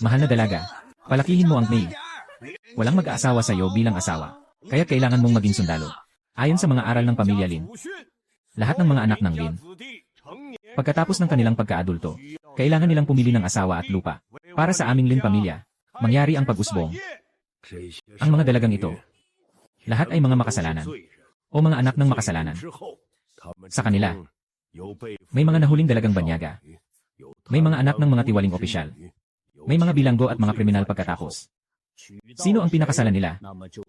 Mahal na dalaga, palakihin mo ang Mei. Walang mag-aasawa sa iyo bilang asawa, kaya kailangan mong maging sundalo. Ayon sa mga aral ng pamilya Lin, lahat ng mga anak ng Lin, pagkatapos ng kanilang pagkaadulto, kailangan nilang pumili ng asawa at lupa. Para sa aming Lin pamilya, mangyari ang pag-usbong. Ang mga dalagang ito, lahat ay mga makasalanan o mga anak ng makasalanan. Sa kanila, may mga nahuling dalagang banyaga, may mga anak ng mga tiwaling opisyal, may mga bilanggo at mga kriminal pagkatapos. Sino ang pinakasalan nila?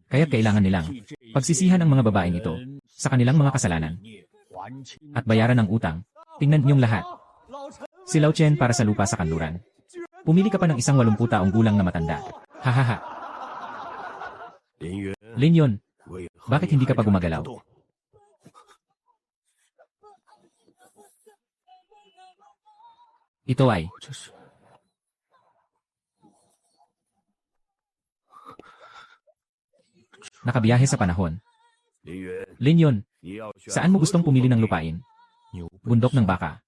Kaya't kailangan nilang pagsisihan ang mga babaeng ito sa kanilang mga kasalanan at bayaran ng utang. Tingnan niyong lahat. Si Lao Chen para sa lupa sa kanluran. Pumili ka pa ng isang 80 taong gulang na matanda. Hahaha. Lin Yun, bakit hindi ka pa gumagalaw? Ito ay nakabiyahe sa panahon. Lin Yun, saan mo gustong pumili ng lupain? Bundok ng Baka.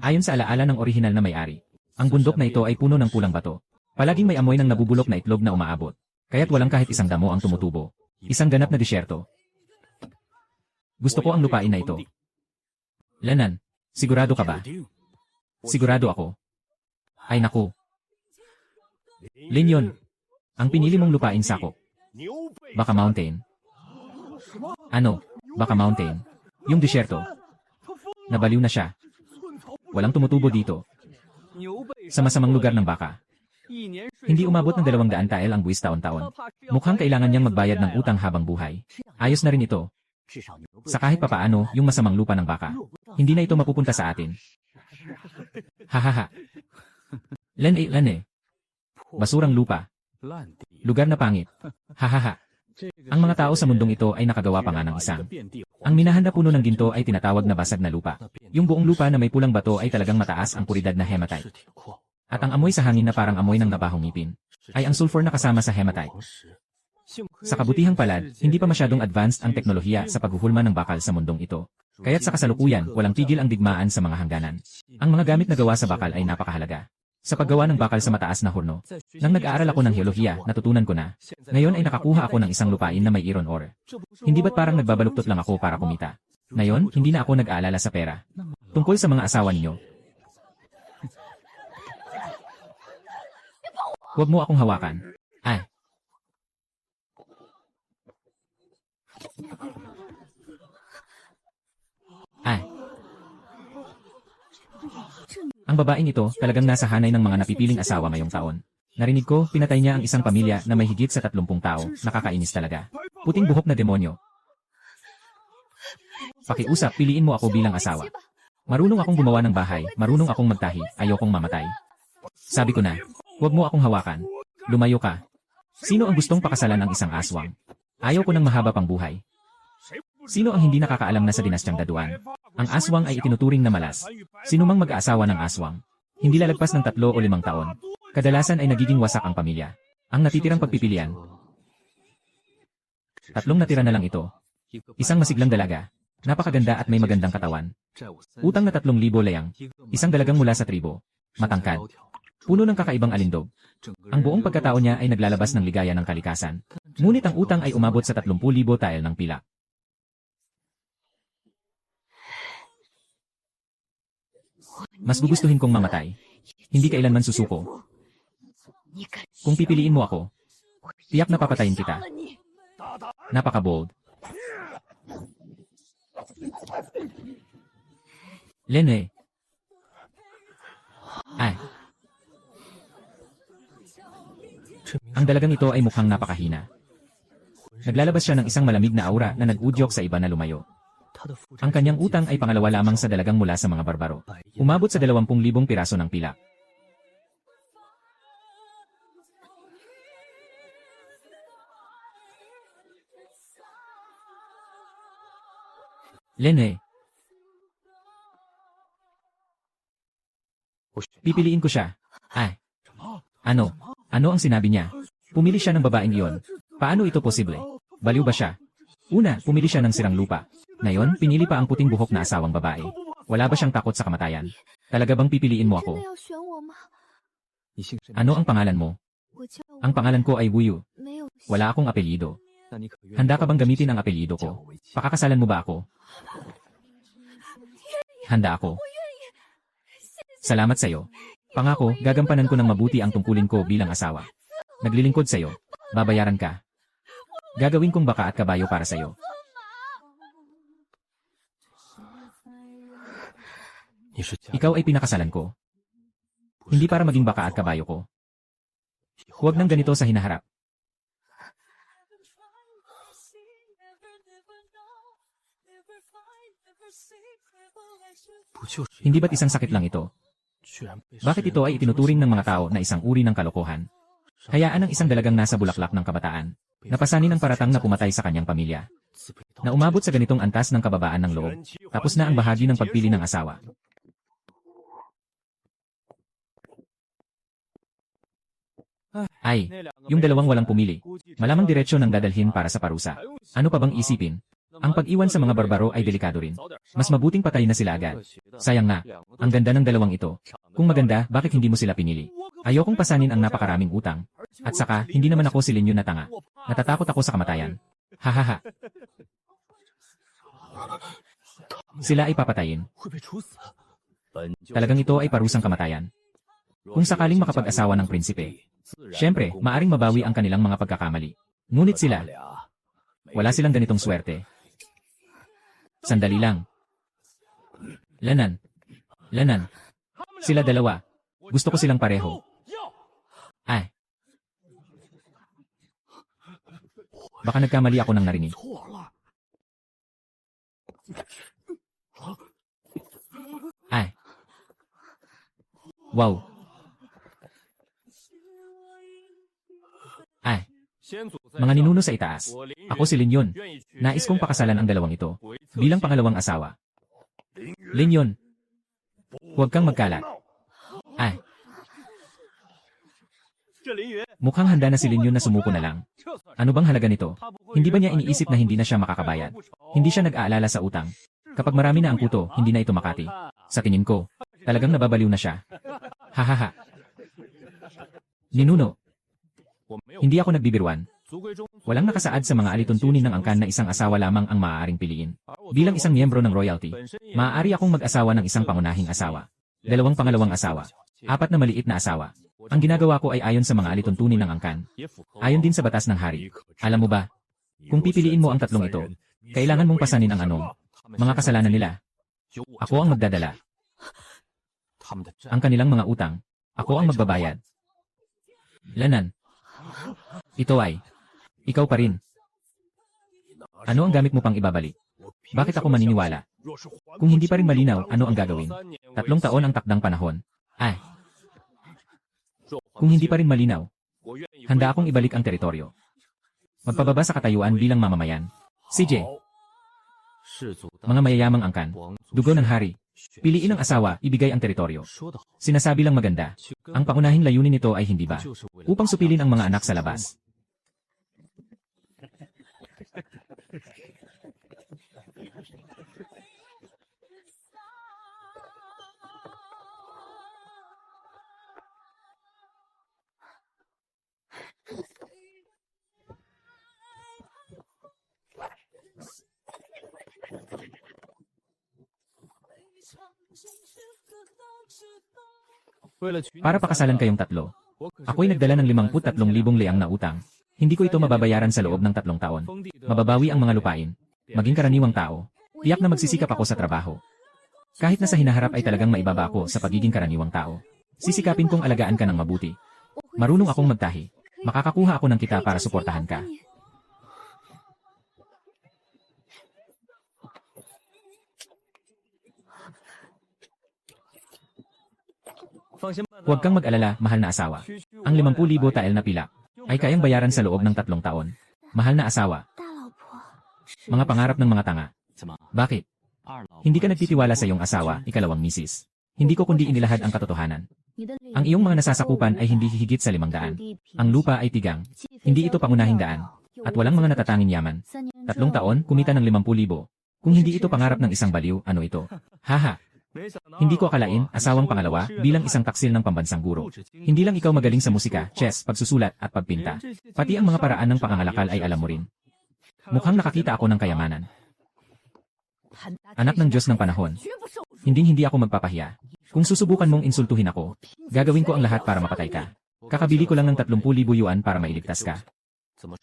Ayon sa alaala ng orihinal na may-ari, ang bundok na ito ay puno ng pulang bato. Palaging may amoy ng nabubulok na itlog na umaabot. Kaya't walang kahit isang damo ang tumutubo. Isang ganap na disyerto. Gusto ko ang lupain na ito. Lanan, sigurado ka ba? Sigurado ako. Ay naku. Lin Yun, ang pinili mong lupain sakop. Baka Mountain. Ano? Baka Mountain. Yung disyerto. Nabaliw na siya. Walang tumutubo dito. Sa masamang lugar ng Baka. Hindi umabot ng 200 tael ang buwis taon-taon. Mukhang kailangan niyang magbayad ng utang habang buhay. Ayos na rin ito. Sa kahit papaano, yung masamang lupa ng Baka. Hindi na ito mapupunta sa atin. Hahaha. Lan. Basurang lupa. Lugar na pangit. Hahaha. Ang mga tao sa mundong ito ay nakagawa pa nga ng isang. Ang minahan na puno ng ginto ay tinatawag na basag na lupa. Yung buong lupa na may pulang bato ay talagang mataas ang puridad na hematite. At ang amoy sa hangin na parang amoy ng nabahong ngipin ay ang sulfur na kasama sa hematite. Sa kabutihang palad, hindi pa masyadong advanced ang teknolohiya sa paghuhulma ng bakal sa mundong ito. Kaya't sa kasalukuyan, walang tigil ang digmaan sa mga hangganan. Ang mga gamit na gawa sa bakal ay napakahalaga. Sa paggawa ng bakal sa mataas na horno, nang nag-aaral ako ng heolohiya, natutunan ko na. Ngayon ay nakakuha ako ng isang lupain na may iron ore. Hindi ba't parang nagbabaluktot lang ako para kumita? Ngayon, hindi na ako nag-aalala sa pera. Tungkol sa mga asawa ninyo. Huwag mo akong hawakan. Ay. Ay. Ang babaeng ito talagang nasa hanay ng mga napipiling asawa ngayong taon. Narinig ko, pinatay niya ang isang pamilya na may higit sa 30 tao. Nakakainis talaga. Puting buhok na demonyo. Pakiusap, piliin mo ako bilang asawa. Marunong akong gumawa ng bahay, marunong akong magtahi, ayokong mamatay. Sabi ko na, huwag mo akong hawakan. Lumayo ka. Sino ang gustong pakasalan ang isang aswang? Ayaw ko ng mahaba pang buhay. Sino ang hindi nakakaalam na sa dinastyang Daduan? Ang aswang ay itinuturing na malas. Sino mang mag-aasawa ng aswang? Hindi lalagpas ng 3 o 5 taon. Kadalasan ay nagiging wasak ang pamilya. Ang natitirang pagpipilian. 3 natira na lang ito. Isang masiglang dalaga. Napakaganda at may magandang katawan. Utang na 3,000 layang. Isang dalagang mula sa tribo. Matangkad. Puno ng kakaibang alindog. Ang buong pagkatao niya ay naglalabas ng ligaya ng kalikasan. Ngunit ang utang ay umabot sa 30,000 tael ng pilak. Mas gugustuhin kong mamatay. Hindi kailanman susuko. Kung pipiliin mo ako, tiyak na papatayin kita. Napaka-bold. Lene. Ay. Ang dalagang ito ay mukhang napakahina. Naglalabas siya ng isang malamig na aura na nag-udyok sa iba na lumayo. Ang kanyang utang ay pangalawa lamang sa dalagang mula sa mga barbaro. Umabot sa 20,000 piraso ng pilak. Lene. Pipiliin ko siya. Ay. Ano? Ano ang sinabi niya? Pumili siya ng babaeng iyon. Paano ito posible? Baliw ba siya? Una, pumili siya ng sirang lupa. Ngayon, pinili pa ang puting buhok na asawang babae. Wala ba siyang takot sa kamatayan? Talaga bang pipiliin mo ako? Ano ang pangalan mo? Ang pangalan ko ay Wuyu. Wala akong apelyido. Handa ka bang gamitin ang apelyido ko? Pakakasalan mo ba ako? Handa ako. Salamat sa'yo. Pangako, gagampanan ko ng mabuti ang tungkulin ko bilang asawa. Naglilingkod sa'yo. Babayaran ka. Gagawin kong baka at kabayo para sa'yo. Ikaw ay pinakasalan ko. Hindi para maging baka at kabayo ko. Huwag nang ganito sa hinaharap. Hindi ba't isang sakit lang ito? Bakit ito ay itinuturing ng mga tao na isang uri ng kalokohan? Hayaan ang isang dalagang nasa bulaklak ng kabataan. Napasanin ang paratang na pumatay sa kanyang pamilya. Na umabot sa ganitong antas ng kababaan ng loob. Tapos na ang bahagi ng pagpili ng asawa. Ay, yung dalawang walang pumili. Malamang diretsyo nang dadalhin para sa parusa. Ano pa bang isipin? Ang pag-iwan sa mga barbaro ay delikado rin. Mas mabuting patay na sila agad. Sayang na. Ang ganda ng dalawang ito. Kung maganda, bakit hindi mo sila pinili? Ayokong pasanin ang napakaraming utang. At saka, hindi naman ako si Linyon na tanga. Natatakot ako sa kamatayan. Hahaha. Sila ay papatayin. Talagang ito ay parusang kamatayan. Kung sakaling makapag-asawa ng prinsipe, syempre, maaring mabawi ang kanilang mga pagkakamali. Ngunit sila, wala silang ganitong swerte. Sandali lang. Lanan. Sila dalawa. Gusto ko silang pareho. Ay. Baka nagkamali ako ng narinig. Ay. Wow. Ay. Mga ninuno sa itaas. Ako si Linyon. Nais kong pakasalan ang dalawang ito. Bilang pangalawang asawa. Linyon. Huwag kang magkalat. Ay. Mukhang handa na si Linyon na sumuko na lang. Ano bang halaga nito? Hindi ba niya iniisip na hindi na siya makakabayad? Hindi siya nag-aalala sa utang. Kapag marami na ang puto, hindi na ito makati. Sa tingin ko, talagang nababaliw na siya. Hahaha. Ninuno. Hindi ako nagbibiruan. Walang nakasaad sa mga alituntunin ng angkan na isang asawa lamang ang maaaring piliin. Bilang isang miyembro ng royalty, maaari akong mag-asawa ng isang pangunahing asawa, dalawang pangalawang asawa, apat na maliit na asawa. Ang ginagawa ko ay ayon sa mga alituntunin ng angkan. Ayon din sa batas ng hari. Alam mo ba, kung pipiliin mo ang tatlong ito, kailangan mong pasanin ang anong mga kasalanan nila. Ako ang magdadala. Ang kanilang mga utang, ako ang magbabayad. Lanan. Ito ay, ikaw pa rin. Ano ang gamit mo pang ibabalik? Bakit ako maniniwala? Kung hindi pa rin malinaw, ano ang gagawin? 3 taon ang takdang panahon. Ay. Kung hindi pa rin malinaw, handa akong ibalik ang teritoryo. Magpababa sa katayuan bilang mamamayan. CJ. Mga mayayamang angkan, dugo ng hari. Piliin ang asawa, ibigay ang teritoryo. Sinasabi lang maganda. Ang pangunahing layunin nito ay hindi ba? Upang supilin ang mga anak sa labas. Para pakasalan kayong tatlo. Ako'y nagdala ng 53,000 leang na utang. Hindi ko ito mababayaran sa loob ng 3 taon. Mababawi ang mga lupain. Maging karaniwang tao. Tiyak na magsisikap ako sa trabaho. Kahit na sa hinaharap ay talagang maibaba ako sa pagiging karaniwang tao. Sisikapin kong alagaan ka ng mabuti. Marunong akong magtahi. Makakakuha ako ng kita para suportahan ka. Huwag kang mag-alala, mahal na asawa. Ang 50,000 tael na pilak ay kayang bayaran sa loob ng 3 taon. Mahal na asawa. Mga pangarap ng mga tanga. Bakit? Hindi ka nagtitiwala sa iyong asawa, ikalawang misis. Hindi ko kundi inilahad ang katotohanan. Ang iyong mga nasasakupan ay hindi hihigit sa 500. Ang lupa ay tigang. Hindi ito pangunahing daan. At walang mga natatanging yaman. 3 taon, kumita ng 50,000. Kung hindi ito pangarap ng isang baliw, ano ito? Haha. Hindi ko akalain, asawang pangalawa, bilang isang taksil ng pambansang guro. Hindi lang ikaw magaling sa musika, chess, pagsusulat, at pagpinta. Pati ang mga paraan ng pangangalakal ay alam mo rin. Mukhang nakakita ako ng kayamanan. Anak ng Diyos ng panahon. Hindi ako magpapahiya. Kung susubukan mong insultuhin ako, gagawin ko ang lahat para mapatay ka. Kakabili ko lang ng 30,000 yuan para mailigtas ka.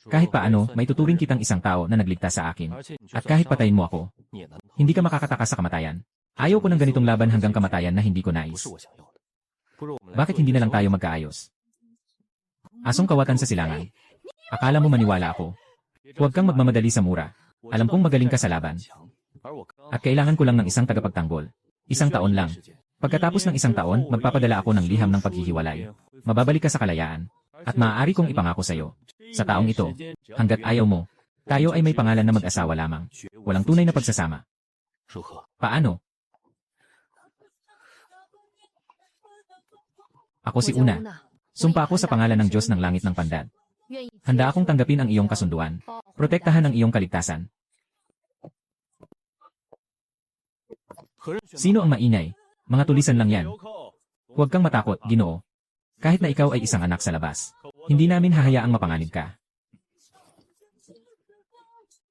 Kahit paano, may tuturing kitang isang tao na nagligtas sa akin. At kahit patayin mo ako, hindi ka makakatakas sa kamatayan. Ayaw ko ng ganitong laban hanggang kamatayan na hindi ko nais. Bakit hindi na lang tayo magkaayos? Asong kawatan sa silangan. Akala mo maniwala ako. Huwag kang magmamadali sa mura. Alam kong magaling ka sa laban. At kailangan ko lang ng isang tagapagtanggol. Isang taon lang. Pagkatapos ng isang taon, magpapadala ako ng liham ng paghihiwalay. Mababalik ka sa kalayaan. At maaari kong ipangako sa'yo. Sa taong ito, hanggat ayaw mo, tayo ay may pangalan na mag-asawa lamang. Walang tunay na pagsasama. Paano? Ako si Una. Sumpa ako sa pangalan ng Diyos ng langit ng Pandad. Handa akong tanggapin ang iyong kasunduan. Protektahan ang iyong kaligtasan. Sino ang maingay? Mga tulisan lang yan. Huwag kang matakot, Ginoo. Kahit na ikaw ay isang anak sa labas, hindi namin hahayaang mapanganib ka.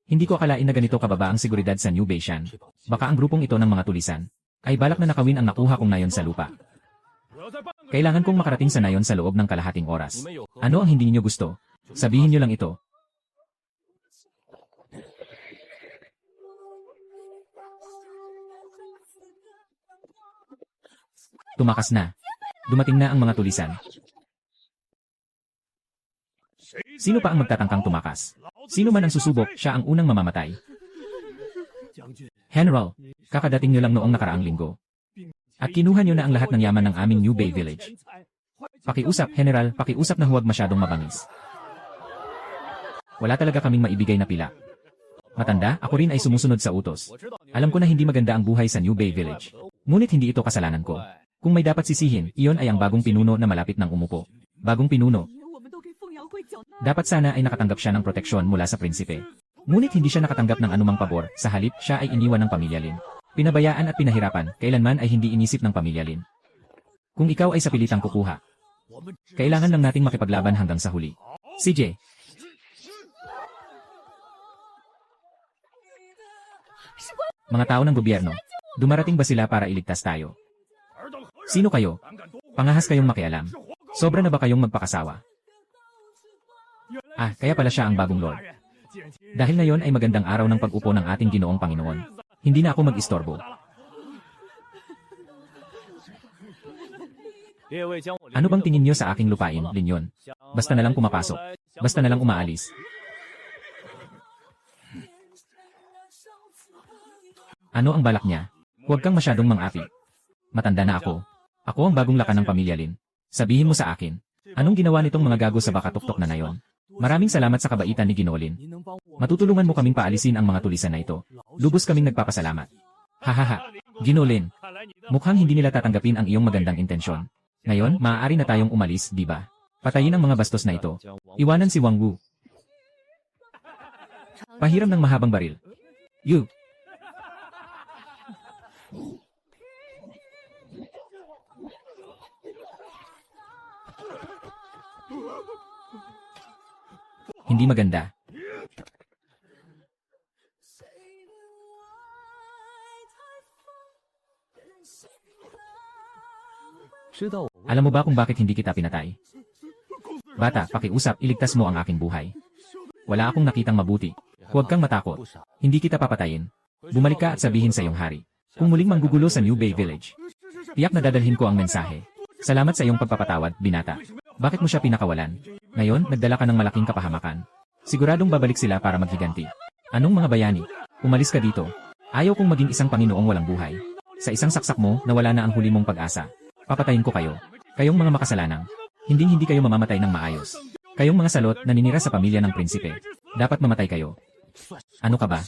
Hindi ko akalain na ganito kababa ang seguridad sa New Baishan. Baka ang grupong ito ng mga tulisan ay balak na nakawin ang nakuha kong nayon sa lupa. Kailangan kong makarating sa nayon sa loob ng kalahating oras. Ano ang hindi niyo gusto? Sabihin niyo lang ito. Tumakas na. Dumating na ang mga tulisan. Sino pa ang magtatangkang tumakas? Sino man ang susubok, siya ang unang mamamatay. General, kakadating niyo lang noong nakaraang linggo. At kinuha niyo na ang lahat ng yaman ng aming New Bay Village. Pakiusap, General, pakiusap na huwag masyadong mabangis. Wala talaga kaming maibigay na pila. Matanda, ako rin ay sumusunod sa utos. Alam ko na hindi maganda ang buhay sa New Bay Village. Ngunit hindi ito kasalanan ko. Kung may dapat sisihin, iyon ay ang bagong pinuno na malapit ng umupo. Bagong pinuno. Dapat sana ay nakatanggap siya ng proteksyon mula sa prinsipe. Ngunit hindi siya nakatanggap ng anumang pabor, sa halip siya ay iniwan ng pamilya Lin. Pinabayaan at pinahirapan, kailanman ay hindi inisip ng pamilya Lin. Kung ikaw ay sa pilitang kukuha, kailangan lang nating makipaglaban hanggang sa huli. CJ. Mga tao ng gobyerno, dumarating ba sila para iligtas tayo? Sino kayo? Pangahas kayong makialam. Sobra na ba kayong magpakasawa? Ah, kaya pala siya ang bagong Lord. Dahil ngayon ay magandang araw ng pag-upo ng ating Ginoong Panginoon. Hindi na ako mag-istorbo. Ano bang tingin niyo sa aking lupain, Linyon? Basta na lang pumapasok. Basta na lang umaalis. Ano ang balak niya? Huwag kang masyadong mang-api. Matanda na ako. Ako ang bagong lakan ng pamilya Lin. Sabihin mo sa akin, anong ginawa nitong mga gago sa bakatuktok na nayon? Maraming salamat sa kabaitan ni Ginolin. Matutulungan mo kaming paalisin ang mga tulisan na ito. Lubos kaming nagpapasalamat. Hahaha. Ginolin. Mukhang hindi nila tatanggapin ang iyong magandang intensyon. Ngayon, maaari na tayong umalis, di ba? Patayin ang mga bastos na ito. Iwanan si Wang Wu. Pahiram ng mahabang baril. You. Hindi maganda. Alam mo ba kung bakit hindi kita pinatay? Bata, pakiusap, iligtas mo ang aking buhay. Wala akong nakitang mabuti. Huwag kang matakot. Hindi kita papatayin. Bumalik ka at sabihin sa iyong hari. Kung muling manggugulo sa New Bay Village, tiyak na dadalhin ko ang mensahe. Salamat sa iyong pagpapatawad, binata. Bakit mo siya pinakawalan? Ngayon, nagdala ka ng malaking kapahamakan. Siguradong babalik sila para maghiganti. Anong mga bayani? Umalis ka dito. Ayaw kong maging isang Panginoong walang buhay. Sa isang saksak mo, nawala na ang huli mong pag-asa. Papatayin ko kayo. Kayong mga makasalanang. Hindi kayo mamamatay ng maayos. Kayong mga salot na naninira sa pamilya ng prinsipe. Dapat mamatay kayo. Ano ka ba?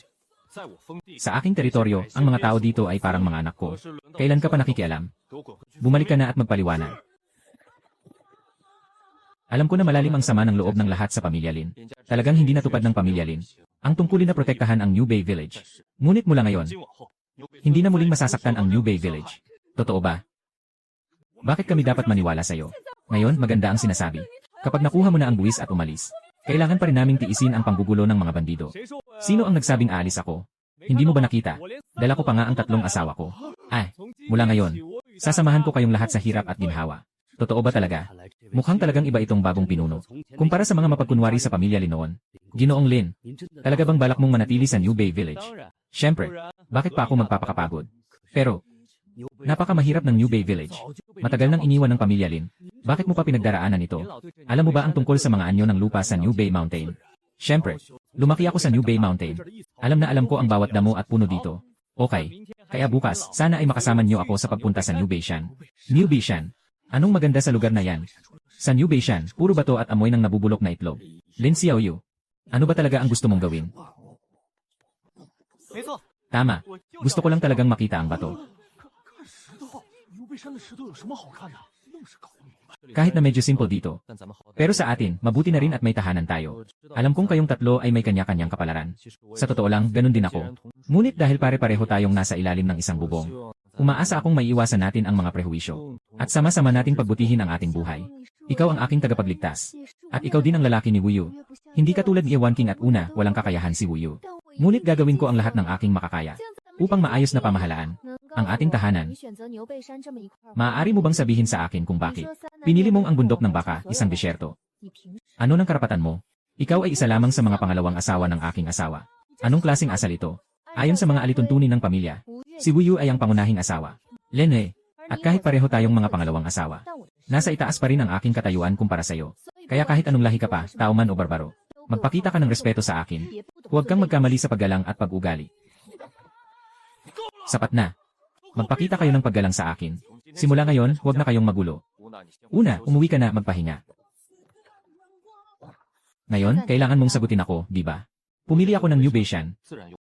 Sa aking teritoryo, ang mga tao dito ay parang mga anak ko. Kailan ka pa nakikialam? Bumalik ka na at magpaliwanag. Alam ko na malalim ang sama ng loob ng lahat sa pamilya Lin. Talagang hindi natupad ng pamilya Lin ang tungkulin na protektahan ang New Bay Village. Ngunit mula ngayon, hindi na muling masasaktan ang New Bay Village. Totoo ba? Bakit kami dapat maniwala sa'yo? Ngayon, maganda ang sinasabi. Kapag nakuha mo na ang buwis at umalis, kailangan pa rin naming tiisin ang panggugulo ng mga bandido. Sino ang nagsabing aalis ako? Hindi mo ba nakita? Dala ko pa nga ang 3 asawa ko. Mula ngayon, sasamahan ko kayong lahat sa hirap at ginhawa. Totoo ba talaga? Mukhang talagang iba itong bagong pinuno. Kumpara sa mga mapagkunwari sa pamilya Lin noon. Ginoong Lin, talaga bang balak mong manatili sa New Bay Village? Siyempre, bakit pa ako magpapakapagod? Pero, napakamahirap ng New Bay Village. Matagal nang iniwan ng pamilya Lin. Bakit mo pa pinagdaraanan ito? Alam mo ba ang tungkol sa mga anyo ng lupa sa New Bay Mountain? Siyempre, lumaki ako sa New Bay Mountain. Alam na alam ko ang bawat damo at puno dito. Okay, kaya bukas, sana ay makasama niyo ako sa pagpunta sa New Bay Shan. New Bay Shan. Anong maganda sa lugar na yan? Sa New Bay Shan, puro bato at amoy ng nabubulok na itlog. Lin Xiaoyu, ano ba talaga ang gusto mong gawin? Tama, gusto ko lang talagang makita ang bato. Kahit na medyo simple dito. Pero sa atin, mabuti na rin at may tahanan tayo. Alam kong kayong 3 ay may kanya-kanyang kapalaran. Sa totoo lang, ganun din ako. Ngunit dahil pare-pareho tayong nasa ilalim ng isang bubong, umaasa akong maiiwasan natin ang mga prehuwisyo. At sama-sama nating pagbutihin ang ating buhay. Ikaw ang aking tagapagligtas. At ikaw din ang lalaki ni Wuyu. Hindi katulad ni Ewan King at una, walang kakayahan si Wuyu. Ngunit gagawin ko ang lahat ng aking makakaya upang maayos na pamahalaan ang ating tahanan. Maaari mo bang sabihin sa akin kung bakit pinili mong ang bundok ng baka, isang disyerto? Ano ng karapatan mo? Ikaw ay isa lamang sa mga pangalawang asawa ng aking asawa. Anong klaseng asal ito? Ayon sa mga alituntunin ng pamilya, si Wuyu ay ang pangunahing asawa. Lin, at kahit pareho tayong mga pangalawang asawa, nasa itaas pa rin ang aking katayuan kumpara sa'yo. Kaya kahit anong lahi ka pa, tao man o barbaro, magpakita ka ng respeto sa akin. Huwag kang magkamali sa paggalang at pag-ugali. Sapat na. Magpakita kayo ng paggalang sa akin. Simula ngayon, huwag na kayong magulo. Una, umuwi ka na, magpahinga. Ngayon, kailangan mong sagutin ako, di ba? Pumili ako ng New Bay Shan.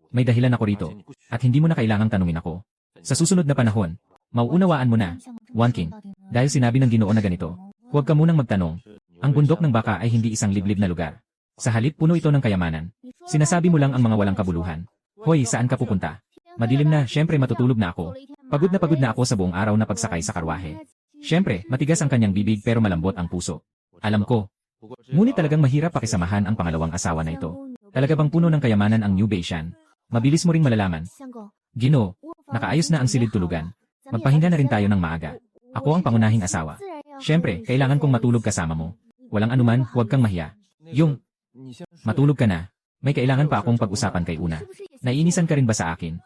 May dahilan ako rito. At hindi mo na kailangang tanungin ako. Sa susunod na panahon, mauunawaan mo na, Wan King, dahil sinabi ng Ginoo na ganito, huwag ka munang magtanong. Ang bundok ng baka ay hindi isang liblib na lugar. Sa halip, puno ito ng kayamanan. Sinasabi mo lang ang mga walang kabuluhan. Hoy, saan ka pupunta? Madilim na, syempre matutulog na ako. Pagod na ako sa buong araw na pagsakay sa karwahe. Syempre, matigas ang kanyang bibig pero malambot ang puso. Alam ko. Ngunit talagang mahirap pakisamahan ang pangalawang asawa na ito. Talaga bang puno ng kayamanan ang New Bay Shan? Mabilis mo ring malalaman. Ginoo, nakaayos na ang silid tulugan. Magpahinga na rin tayo ng maaga. Ako ang pangunahing asawa. Syempre, kailangan kong matulog kasama mo. Walang anuman, huwag kang mahiya. Yung, matulog ka na. May kailangan pa akong pag-usapan kay Una. Naiinisan ka rin ba sa akin?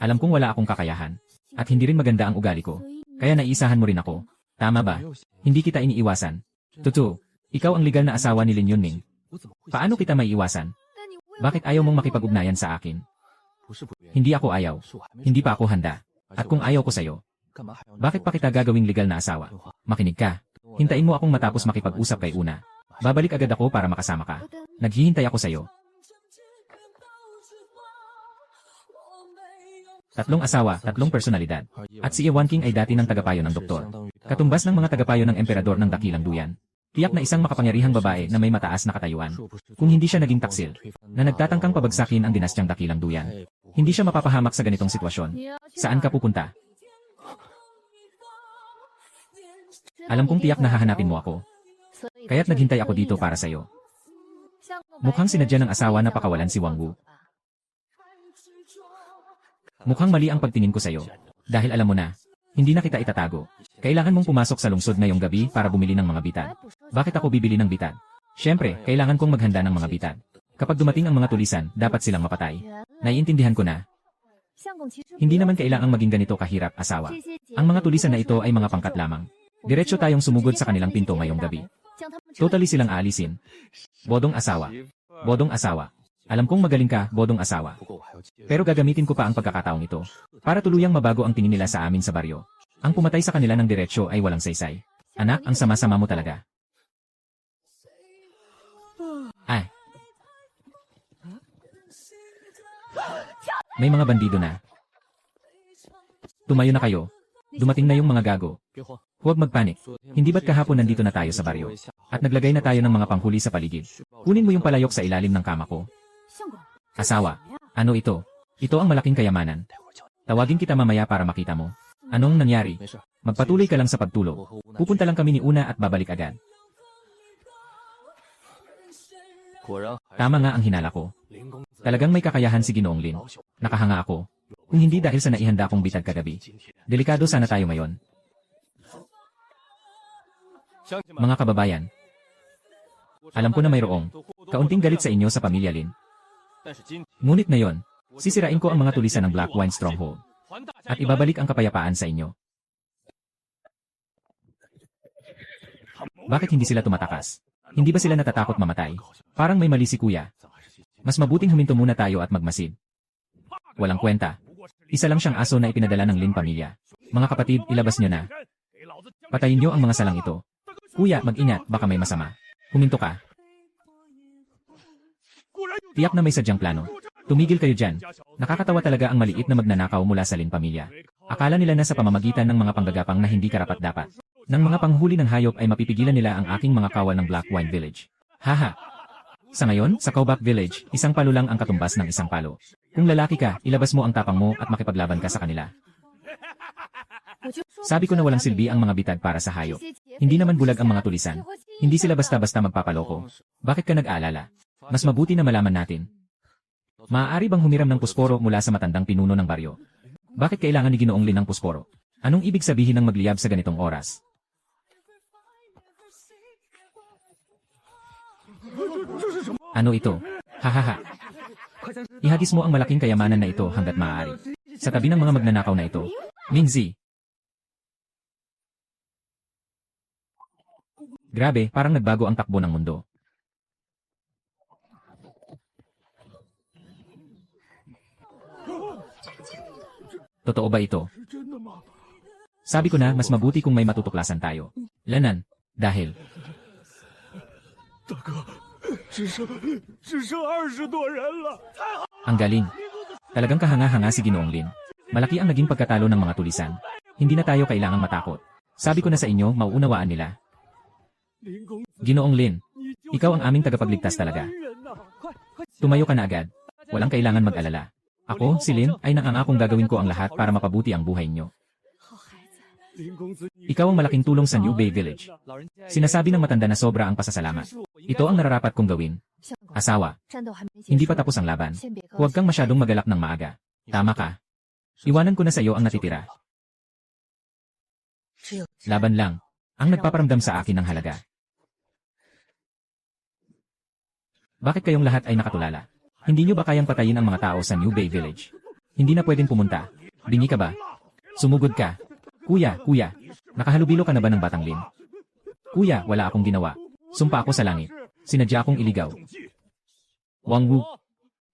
Alam kong wala akong kakayahan. At hindi rin maganda ang ugali ko. Kaya naiisahan mo rin ako. Tama ba? Hindi kita iniiwasan. Totoo, ikaw ang legal na asawa ni Lin Yunming. Paano kita maiiwasan? Bakit ayaw mong makipag-ugnayan sa akin? Hindi ako ayaw. Hindi pa ako handa. At kung ayaw ko sa'yo, bakit pa kita gagawing legal na asawa? Makinig ka. Hintayin mo akong matapos makipag-usap kay Una. Babalik agad ako para makasama ka. Naghihintay ako sa'yo. 3 asawa, 3 personalidad. At si Ewan King ay dati ng tagapayo ng doktor. Katumbas ng mga tagapayo ng emperador ng Dakilang Duyan. Tiyak na isang makapangyarihang babae na may mataas na katayuan. Kung hindi siya naging taksil, na nagtatangkang pabagsakin ang dinastyang Dakilang Duyan, hindi siya mapapahamak sa ganitong sitwasyon. Saan ka pupunta? Alam kong tiyak na hahanapin mo ako. Kaya't naghintay ako dito para sa'yo. Mukhang sinadya ng asawa na pakawalan si Wang Wu. Mukhang mali ang pagtingin ko sa'yo. Dahil alam mo na, hindi na kita itatago. Kailangan mong pumasok sa lungsod ngayong gabi para bumili ng mga bitad. Bakit ako bibili ng bitad? Siyempre, kailangan kong maghanda ng mga bitad. Kapag dumating ang mga tulisan, dapat silang mapatay. Naiintindihan ko na. Hindi naman kailangang maging ganito kahirap, asawa. Ang mga tulisan na ito ay mga pangkat lamang. Diretso tayong sumugod sa kanilang pinto ngayong gabi. Totally silang aalisin. Bodong asawa. Bodong asawa. Alam kong magaling ka, bodong asawa. Pero gagamitin ko pa ang pagkakataong ito para tuluyang mabago ang tingin nila sa amin sa baryo. Ang pumatay sa kanila ng diretsyo ay walang saysay. Anak, ang sama-sama mo talaga. Ay. May mga bandido na. Tumayo na kayo. Dumating na yung mga gago. Huwag magpanik. Hindi ba't kahapon nandito na tayo sa baryo? At naglagay na tayo ng mga panghuli sa paligid. Kunin mo yung palayok sa ilalim ng kama ko. Asawa, ano ito? Ito ang malaking kayamanan. Tawagin kita mamaya para makita mo. Anong nangyari? Magpatuloy ka lang sa pagtulog. Pupunta lang kami ni Una at babalik agad. Tama nga ang hinala ko. Talagang may kakayahan si Ginoong Lin. Nakahanga ako. Kung hindi dahil sa naihanda kong bitag kagabi. Delikado sana tayo ngayon. Mga kababayan, alam ko na mayroong kaunting galit sa inyo sa pamilya Lin. Ngunit ngayon, sisirain ko ang mga tulisan ng Black Wine Stronghold. At ibabalik ang kapayapaan sa inyo. Bakit hindi sila tumatakas? Hindi ba sila natatakot mamatay? Parang may mali si kuya. Mas mabuting huminto muna tayo at magmasid. Walang kwenta. Isa lang siyang aso na ipinadala ng Lin pamilya. Mga kapatid, ilabas nyo na. Patayin nyo ang mga salang ito. Kuya, mag-ingat, baka may masama. Huminto ka. Tiyak na may sadyang plano. Tumigil kayo dyan. Nakakatawa talaga ang maliit na magnanakaw mula sa Lin pamilya. Akala nila na sa pamamagitan ng mga panggagapang na hindi karapat-dapat. Nang mga panghuli ng hayop ay mapipigilan nila ang aking mga kawal ng Black Wine Village. Haha. Sa ngayon, sa Cowback Village, isang palo lang ang katumbas ng isang palo. Kung lalaki ka, ilabas mo ang tapang mo at makipaglaban ka sa kanila. Sabi ko na walang silbi ang mga bitag para sa hayop. Hindi naman bulag ang mga tulisan. Hindi sila basta-basta magpapaloko. Bakit ka nag-aalala? Mas mabuti na malaman natin. Maaari bang humiram ng pusporo mula sa matandang pinuno ng baryo? Bakit kailangan ni Ginoong Lin ng pusporo? Anong ibig sabihin ng magliyab sa ganitong oras? Ano ito? Hahaha. Ihagis mo ang malaking kayamanan na ito hanggat maaari. Sa tabi ng mga magnanakaw na ito. Mingzi. Grabe, parang nagbago ang takbo ng mundo. Totoo ba ito? Sabi ko na, mas mabuti kung may matutuklasan tayo. Lanan, dahil... Ang galing. Talagang kahanga-hanga si Ginoong Lin. Malaki ang naging pagkatalo ng mga tulisan. Hindi na tayo kailangang matakot. Sabi ko na sa inyo, mauunawaan nila. Ginoong Lin, ikaw ang aming tagapagligtas talaga. Tumayo ka na agad. Walang kailangan mag-alala. Ako, si Lin, ay nangangakong gagawin ko ang lahat para mapabuti ang buhay nyo. Ikaw ang malaking tulong sa New Bay Village. Sinasabi ng matanda na sobra ang pasasalamat. Ito ang nararapat kong gawin. Asawa, hindi pa tapos ang laban. Huwag kang masyadong magalak ng maaga. Tama ka. Iwanan ko na sa iyo ang natitira. Laban lang. Ang nagpaparamdam sa akin ng halaga. Bakit kayong lahat ay nakatulala? Hindi nyo ba kayang patayin ang mga tao sa New Bay Village? Hindi na pwedeng pumunta. Bingi ka ba? Sumugod ka. Kuya, nakahalubilo ka na ba ng Batang Lin? Kuya, wala akong ginawa. Sumpa ako sa langit. Sinadya akong iligaw. Wang Wu,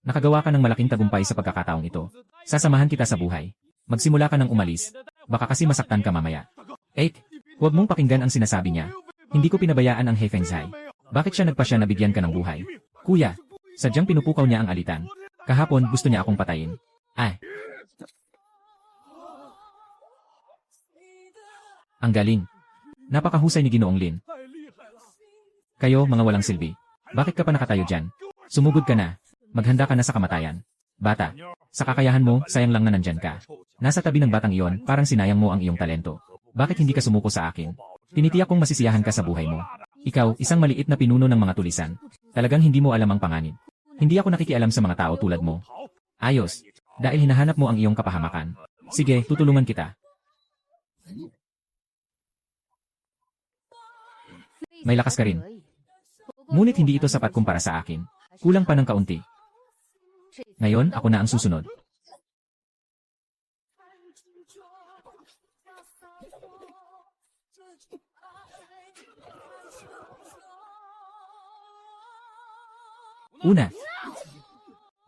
nakagawa ka ng malaking tagumpay sa pagkakataong ito. Sasamahan kita sa buhay. Magsimula ka ng umalis. Baka kasi masaktan ka mamaya. Huwag mong pakinggan ang sinasabi niya. Hindi ko pinabayaan ang Hefengzai. Bakit siya nagpasya na bigyan ka ng buhay? Kuya, sadyang pinupukaw niya ang alitan. Kahapon gusto niya akong patayin. Ang galing. Napakahusay ni Ginoong Lin. Kayo, mga walang silbi. Bakit ka pa nakatayo dyan? Sumugod ka na. Maghanda ka na sa kamatayan. Bata, sa kakayahan mo, sayang lang na nandyan ka. Nasa tabi ng batang iyon, parang sinayang mo ang iyong talento. Bakit hindi ka sumuko sa akin? Tinitiyak kong masisiyahan ka sa buhay mo. Ikaw, isang maliit na pinuno ng mga tulisan. Talagang hindi mo alam ang panganib. Hindi ako nakikialam sa mga tao tulad mo. Ayos. Dahil hinahanap mo ang iyong kapahamakan. Sige, tutulungan kita. May lakas ka rin. Ngunit hindi ito sapat kumpara sa akin. Kulang pa ng kaunti. Ngayon, ako na ang susunod. Una,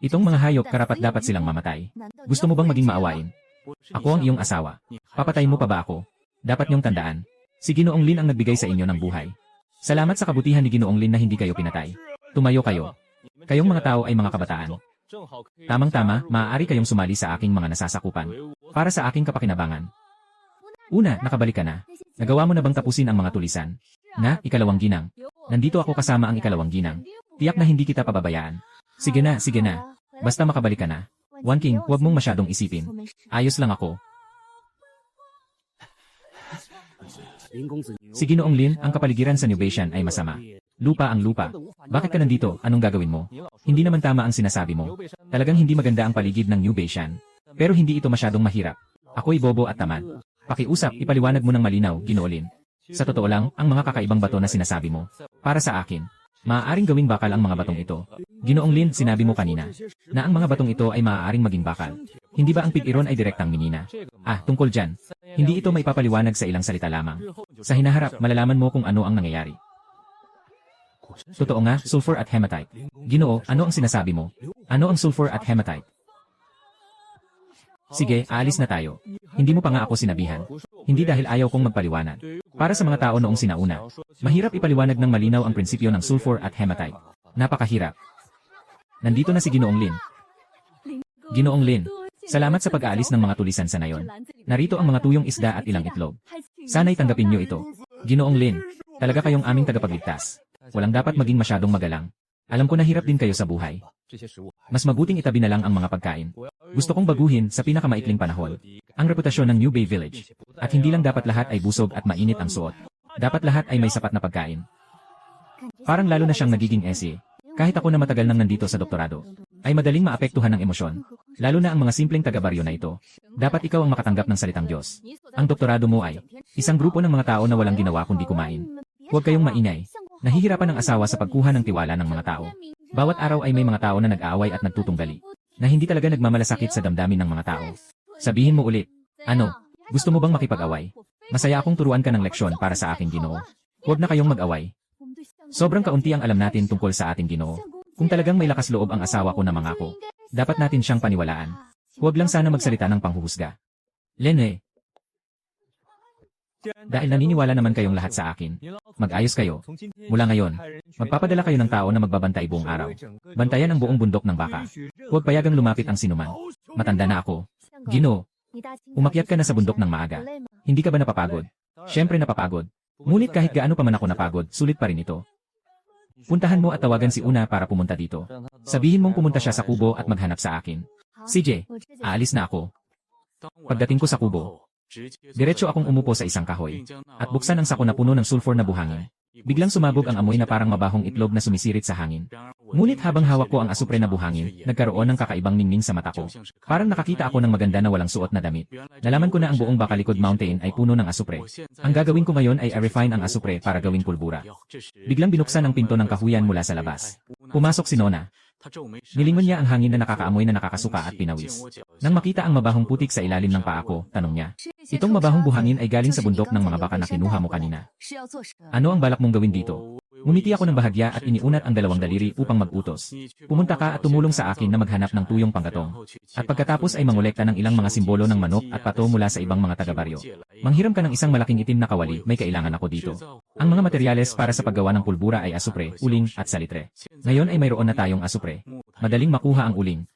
itong mga hayop karapat-dapat silang mamatay. Gusto mo bang maging maawain? Ako ang iyong asawa. Papatayin mo pa ba ako? Dapat niyong tandaan. Si Ginoong Lin ang nagbigay sa inyo ng buhay. Salamat sa kabutihan ni Ginoong Lin na hindi kayo pinatay. Tumayo kayo. Kayong mga tao ay mga kabataan. Tamang-tama, maaari kayong sumali sa aking mga nasasakupan. Para sa aking kapakinabangan. Una, nakabalik ka na. Nagawa mo na bang tapusin ang mga tulisan? Na, ikalawang ginang. Nandito ako kasama ang ikalawang ginang. Tiyak na hindi kita pababayaan. Sige na, sige na. Basta makabalik ka na. Wan King, huwag mong masyadong isipin. Ayos lang ako. Si Ginoong Lin, ang kapaligiran sa New Baishan ay masama. Lupa ang lupa. Bakit ka nandito? Anong gagawin mo? Hindi naman tama ang sinasabi mo. Talagang hindi maganda ang paligid ng New Baishan. Pero hindi ito masyadong mahirap. Ako'y bobo at tamad. Pakiusap, ipaliwanag mo ng malinaw, Ginoo Lin. Sa totoo lang, ang mga kakaibang bato na sinasabi mo, para sa akin, maaaring gawing bakal ang mga batong ito. Ginoong Lin, sinabi mo kanina, na ang mga batong ito ay maaaring maging bakal. Hindi ba ang pig-iron ay direktang minina? Tungkol dyan. Hindi ito may papaliwanag sa ilang salita lamang. Sa hinaharap, malalaman mo kung ano ang nangyayari. Totoo nga, sulfur at hematite. Ginoo, ano ang sinasabi mo? Ano ang sulfur at hematite? Sige, aalis na tayo. Hindi mo pa nga ako sinabihan. Hindi dahil ayaw kong magpaliwanag. Para sa mga tao noong sinauna, mahirap ipaliwanag ng malinaw ang prinsipyo ng sulfur at hematite. Napakahirap. Nandito na si Ginoong Lin. Ginoong Lin, salamat sa pag-aalis ng mga tulisan sa nayon. Narito ang mga tuyong isda at ilang itlog. Sana'y tanggapin niyo ito. Ginoong Lin, talaga kayong aming tagapagligtas. Walang dapat maging masyadong magalang. Alam ko na hirap din kayo sa buhay. Mas mabuting itabi na lang ang mga pagkain. Gusto kong baguhin sa pinakamaikling panahon ang reputasyon ng New Bay Village. At hindi lang dapat lahat ay busog at mainit ang suot. Dapat lahat ay may sapat na pagkain. Parang lalo na siyang nagiging ese. Kahit ako na matagal nang nandito sa doktorado, ay madaling maapektuhan ng emosyon. Lalo na ang mga simpleng taga-baryo na ito. Dapat ikaw ang makatanggap ng salitang Diyos. Ang doktorado mo ay isang grupo ng mga tao na walang ginawa kundi kumain. Huwag kayong maingay. Nahihirapan ang asawa sa pagkuha ng tiwala ng mga tao. Bawat araw ay may mga tao na nag-aaway at nagtutunggali, na hindi talaga nagmamalasakit sa damdamin ng mga tao. Sabihin mo ulit, ano, gusto mo bang makipag-away? Masaya akong turuan ka ng leksyon para sa aking Ginoo. Huwag na kayong mag-away. Sobrang kaunti ang alam natin tungkol sa ating Ginoo. Kung talagang may lakas loob ang asawa ko na mangako, dapat natin siyang paniwalaan. Huwag lang sana magsalita ng panghuhusga. Lene, dahil naniniwala naman kayong lahat sa akin, mag-ayos kayo. Mula ngayon, magpapadala kayo ng tao na magbabantay buong araw. Bantayan ang buong bundok ng baka. Huwag payagang lumapit ang sinuman. Matanda na ako. Ginoo, umakyat ka na sa bundok ng maaga. Hindi ka ba napapagod? Siyempre napapagod. Ngunit kahit gaano pa man ako napagod, sulit pa rin ito. Puntahan mo at tawagan si Una para pumunta dito. Sabihin mong pumunta siya sa kubo at maghanap sa akin. CJ, aalis na ako. Pagdating ko sa kubo, diretso akong umupo sa isang kahoy at buksan ang sako na puno ng sulfur na buhangin. Biglang sumabog ang amoy na parang mabahong itlog na sumisirit sa hangin. Ngunit habang hawak ko ang asupre na buhangin, nagkaroon ng kakaibang ningning sa mata ko. Parang nakakita ako ng maganda na walang suot na damit. Nalaman ko na ang buong Bakalikod Mountain ay puno ng asupre. Ang gagawin ko ngayon ay i-refine ang asupre para gawing pulbura. Biglang binuksan ang pinto ng kahuyan mula sa labas. Pumasok si Nona. Nilingon niya ang hangin na nakakaamoy na nakakasuka at pinawis. Nang makita ang mabahong putik sa ilalim ng paa ko, tanong niya, itong mabahong buhangin ay galing sa bundok ng mga baka na kinuha mo kanina. Ano ang balak mong gawin dito? Ngumiti ako ng bahagya at iniunat ang dalawang daliri upang mag-utos. Pumunta ka at tumulong sa akin na maghanap ng tuyong panggatong. At pagkatapos ay mangolekta ng ilang mga simbolo ng manok at pato mula sa ibang mga taga-baryo. Manghiram ka ng isang malaking itim na kawali, may kailangan ako dito. Ang mga materyales para sa paggawa ng pulbura ay asupre, uling, at salitre. Ngayon ay mayroon na tayong asupre. Madaling makuha ang uling.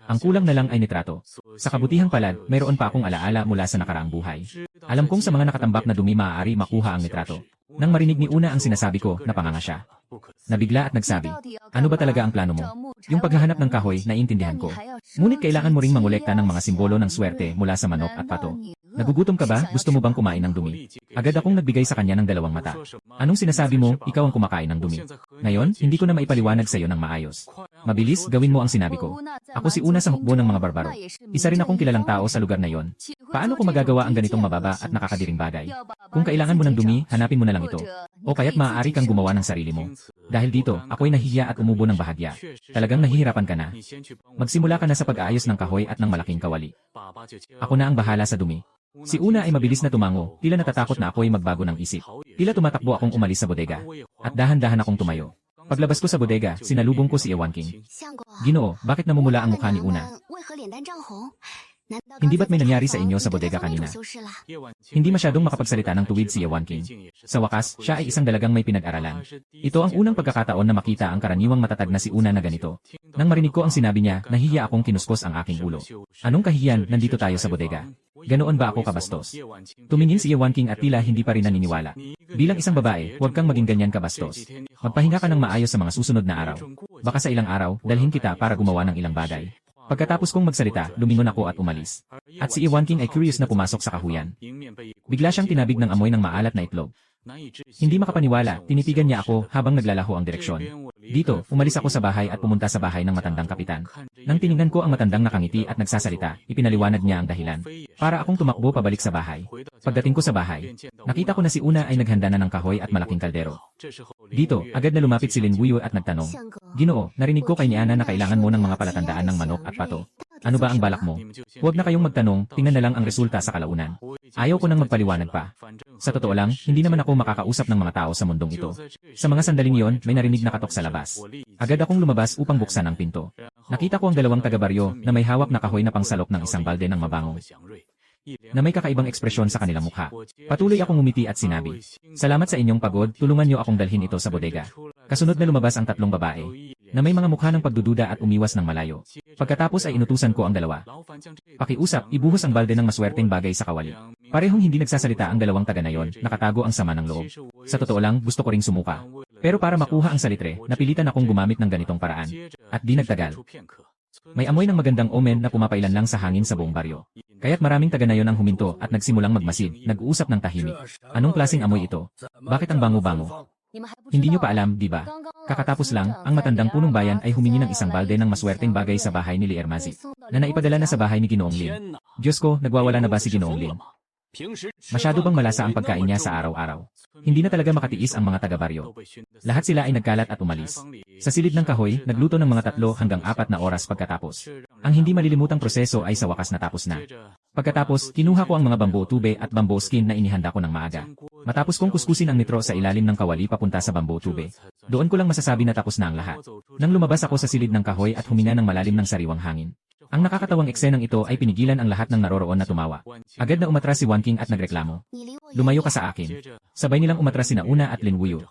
Ang kulang na lang ay nitrato. Sa kabutihang palad, mayroon pa akong alaala mula sa nakaraang buhay. Alam kong sa mga nakatambak na dumi maaari makuha ang nitrato. Nang marinig ni Una ang sinasabi ko, napanganga siya. Nabigla at nagsabi, ano ba talaga ang plano mo? Yung paghahanap ng kahoy, naiintindihan ko. Ngunit kailangan mo ring mangolekta ng mga simbolo ng swerte mula sa manok at pato. Nagugutom ka ba? Gusto mo bang kumain ng dumi? Agad akong nagbigay sa kanya ng 2 mata. Anong sinasabi mo? Ikaw ang kumakain ng dumi. Ngayon, hindi ko na maipaliwanag sa iyo ng maayos. Mabilis, gawin mo ang sinabi ko. Ako si Una sa hukbo ng mga barbaro. Isa rin akong kilalang tao sa lugar na yon. Paano ko magagawa ang ganitong mababa at nakakadiring bagay? Kung kailangan mo ng dumi, hanapin mo na lang ito. O kaya't maaari kang gumawa ng sarili mo. Dahil dito, ako'y nahihiya at umubo ng bahagya. Talagang nahihirapan ka na. Magsimula ka na sa pag-aayos ng kahoy at ng malaking kawali. Ako na ang bahala sa dumi. Si Una ay mabilis na tumango, tila natatakot na ako'y magbago ng isip. Tila tumatakbo akong umalis sa bodega. At dahan-dahan akong tumayo. Paglabas ko sa bodega, sinalubong ko si Ewan King. Ginoo, bakit namumula ang mukha ni Una? Hindi ba't may nangyari sa inyo sa bodega kanina? Hindi masyadong makapagsalita ng tuwid si Ewan King. Sa wakas, siya ay isang dalagang may pinag-aralan. Ito ang unang pagkakataon na makita ang karaniwang matatag na si Una na ganito. Nang marinig ko ang sinabi niya, nahihiya akong kinuskos ang aking ulo. Anong kahihiyan, nandito tayo sa bodega? Ganoon ba ako kabastos? Tumingin si Ewan King at tila hindi pa rin naniniwala. Bilang isang babae, huwag kang maging ganyan kabastos. Magpahinga ka ng maayos sa mga susunod na araw. Baka sa ilang araw, dalhin kita para gumawa ng ilang bagay. Pagkatapos kong magsalita, lumingon ako at umalis. At si Iwan King ay curious na pumasok sa kahuyan. Bigla siyang tinabig ng amoy ng maalat na itlog. Hindi makapaniwala, tinitigan niya ako habang naglalaho ang direksyon. Dito, umalis ako sa bahay at pumunta sa bahay ng matandang kapitan. Nang tiningnan ko ang matandang nakangiti at nagsasalita, ipinaliwanag niya ang dahilan. Para akong tumakbo pabalik sa bahay. Pagdating ko sa bahay, nakita ko na si Una ay naghanda na ng kahoy at malaking kaldero. Dito, agad na lumapit si Lin Wuyo at nagtanong, "Ginoo, narinig ko kay ni Ana na kailangan mo ng mga palatandaan ng manok at pato. Ano ba ang balak mo? Huwag na kayong magtanong, tingnan na lang ang resulta sa kalaunan." Ayaw ko nang magpaliwanag pa. Sa totoo lang, hindi naman ako makakausap ng mga tao sa mundong ito. Sa mga sandaling iyon, may narinig na katok sa labas. Agad akong lumabas upang buksan ang pinto. Nakita ko ang dalawang taga-baryo na may hawak na kahoy na pangsalok ng isang balde ng mabango, na may kakaibang ekspresyon sa kanilang mukha. Patuloy akong umiti at sinabi, "Salamat sa inyong pagod, tulungan niyo akong dalhin ito sa bodega." Kasunod na lumabas ang tatlong babae, na may mga mukha ng pagdududa at umiwas ng malayo. Pagkatapos ay inutusan ko ang dalawa. Pakiusap, ibuhos ang balde ng maswerteng bagay sa kawali. Parehong hindi nagsasalita ang dalawang taga na yon, nakatago ang sama ng loob. Sa totoo lang, gusto ko ring sumuka. Pero para makuha ang salitre, napilitan akong gumamit ng ganitong paraan. At di nagtagal. May amoy ng magandang omen na pumapailan lang sa hangin sa buong baryo. Kaya't maraming taga na yon ang huminto at nagsimulang magmasid, nag-uusap ng tahimik. Anong klaseng amoy ito? Bakit ang bango-bango? Hindi nyo pa alam, di ba? Kakatapos lang, ang matandang punong bayan ay humingi ng isang balde ng maswerteng bagay sa bahay ni Liermazi, na naipadala na sa bahay ni Ginoong Lin. Diyos ko, nagwawala na ba si Ginoong Lin? Masyado bang malasa ang pagkain niya sa araw-araw? Hindi na talaga makatiis ang mga taga-baryo. Lahat sila ay nagkalat at umalis. Sa silid ng kahoy, nagluto ng mga 3 hanggang 4 na oras pagkatapos. Ang hindi malilimutang proseso ay sa wakas natapos na. Pagkatapos, kinuha ko ang mga bamboo tube at bamboo skin na inihanda ko ng maaga. Matapos kong kuskusin ang nitro sa ilalim ng kawali papunta sa bamboo tube, doon ko lang masasabi na tapos na ang lahat. Nang lumabas ako sa silid ng kahoy at huminga ng malalim ng sariwang hangin. Ang nakakatawang eksenang ito ay pinigilan ang lahat ng naroroon na tumawa. Agad na umatras si Wan King at nagreklamo, "Lumayo ka sa akin." Sabay nilang umatras sina Una at Lin Wuyo.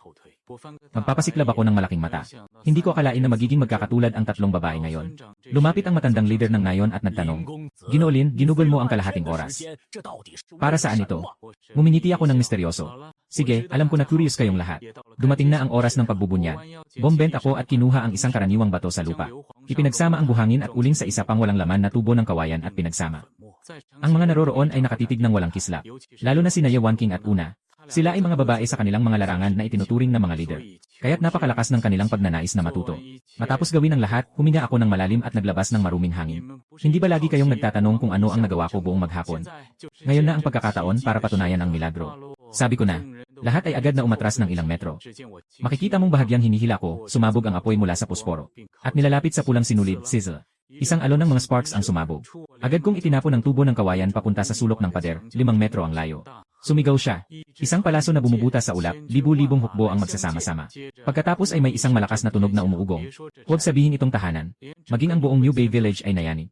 Magpapasiklab ako ng malaking mata. Hindi ko akalain na magiging magkakatulad ang tatlong babae ngayon. Lumapit ang matandang leader ng nayon at nagtanong, "Ginoo Lin, ginugol mo ang kalahating oras. Para saan ito?" Ngumingiti ako ng misteryoso. "Sige, alam ko na curious kayong lahat. Dumating na ang oras ng pagbubunyag." Bombent ako at kinuha ang isang karaniwang bato sa lupa. Ipinagsama ang buhangin at uling sa isa pang walang laman na tubo ng kawayan at pinagsama. Ang mga naroroon ay nakatitig ng walang kislap. Lalo na sina Wan King at Una. Sila ay mga babae sa kanilang mga larangan na itinuturing na mga leader. Kaya't napakalakas ng kanilang pagnanais na matuto. Matapos gawin ang lahat, huminga ako ng malalim at naglabas ng maruming hangin. Hindi ba lagi kayong nagtatanong kung ano ang nagawa ko buong maghapon? Ngayon na ang pagkakataon para patunayan ang milagro. Sabi ko na, lahat ay agad na umatras ng ilang metro. Makikita mong bahagyang hinihila ko, sumabog ang apoy mula sa pusporo. At nilalapit sa pulang sinulid, sizzle. Isang alon ng mga sparks ang sumabog. Agad kong itinapon ang tubo ng kawayan papunta sa sulok ng pader, 5 metro ang layo. Sumigaw siya. Isang palaso na bumubuta sa ulap, libu-libong hukbo ang magsasama-sama. Pagkatapos ay may isang malakas na tunog na umuugong. Huwag sabihin itong tahanan. Maging ang buong New Bay Village ay nayanig.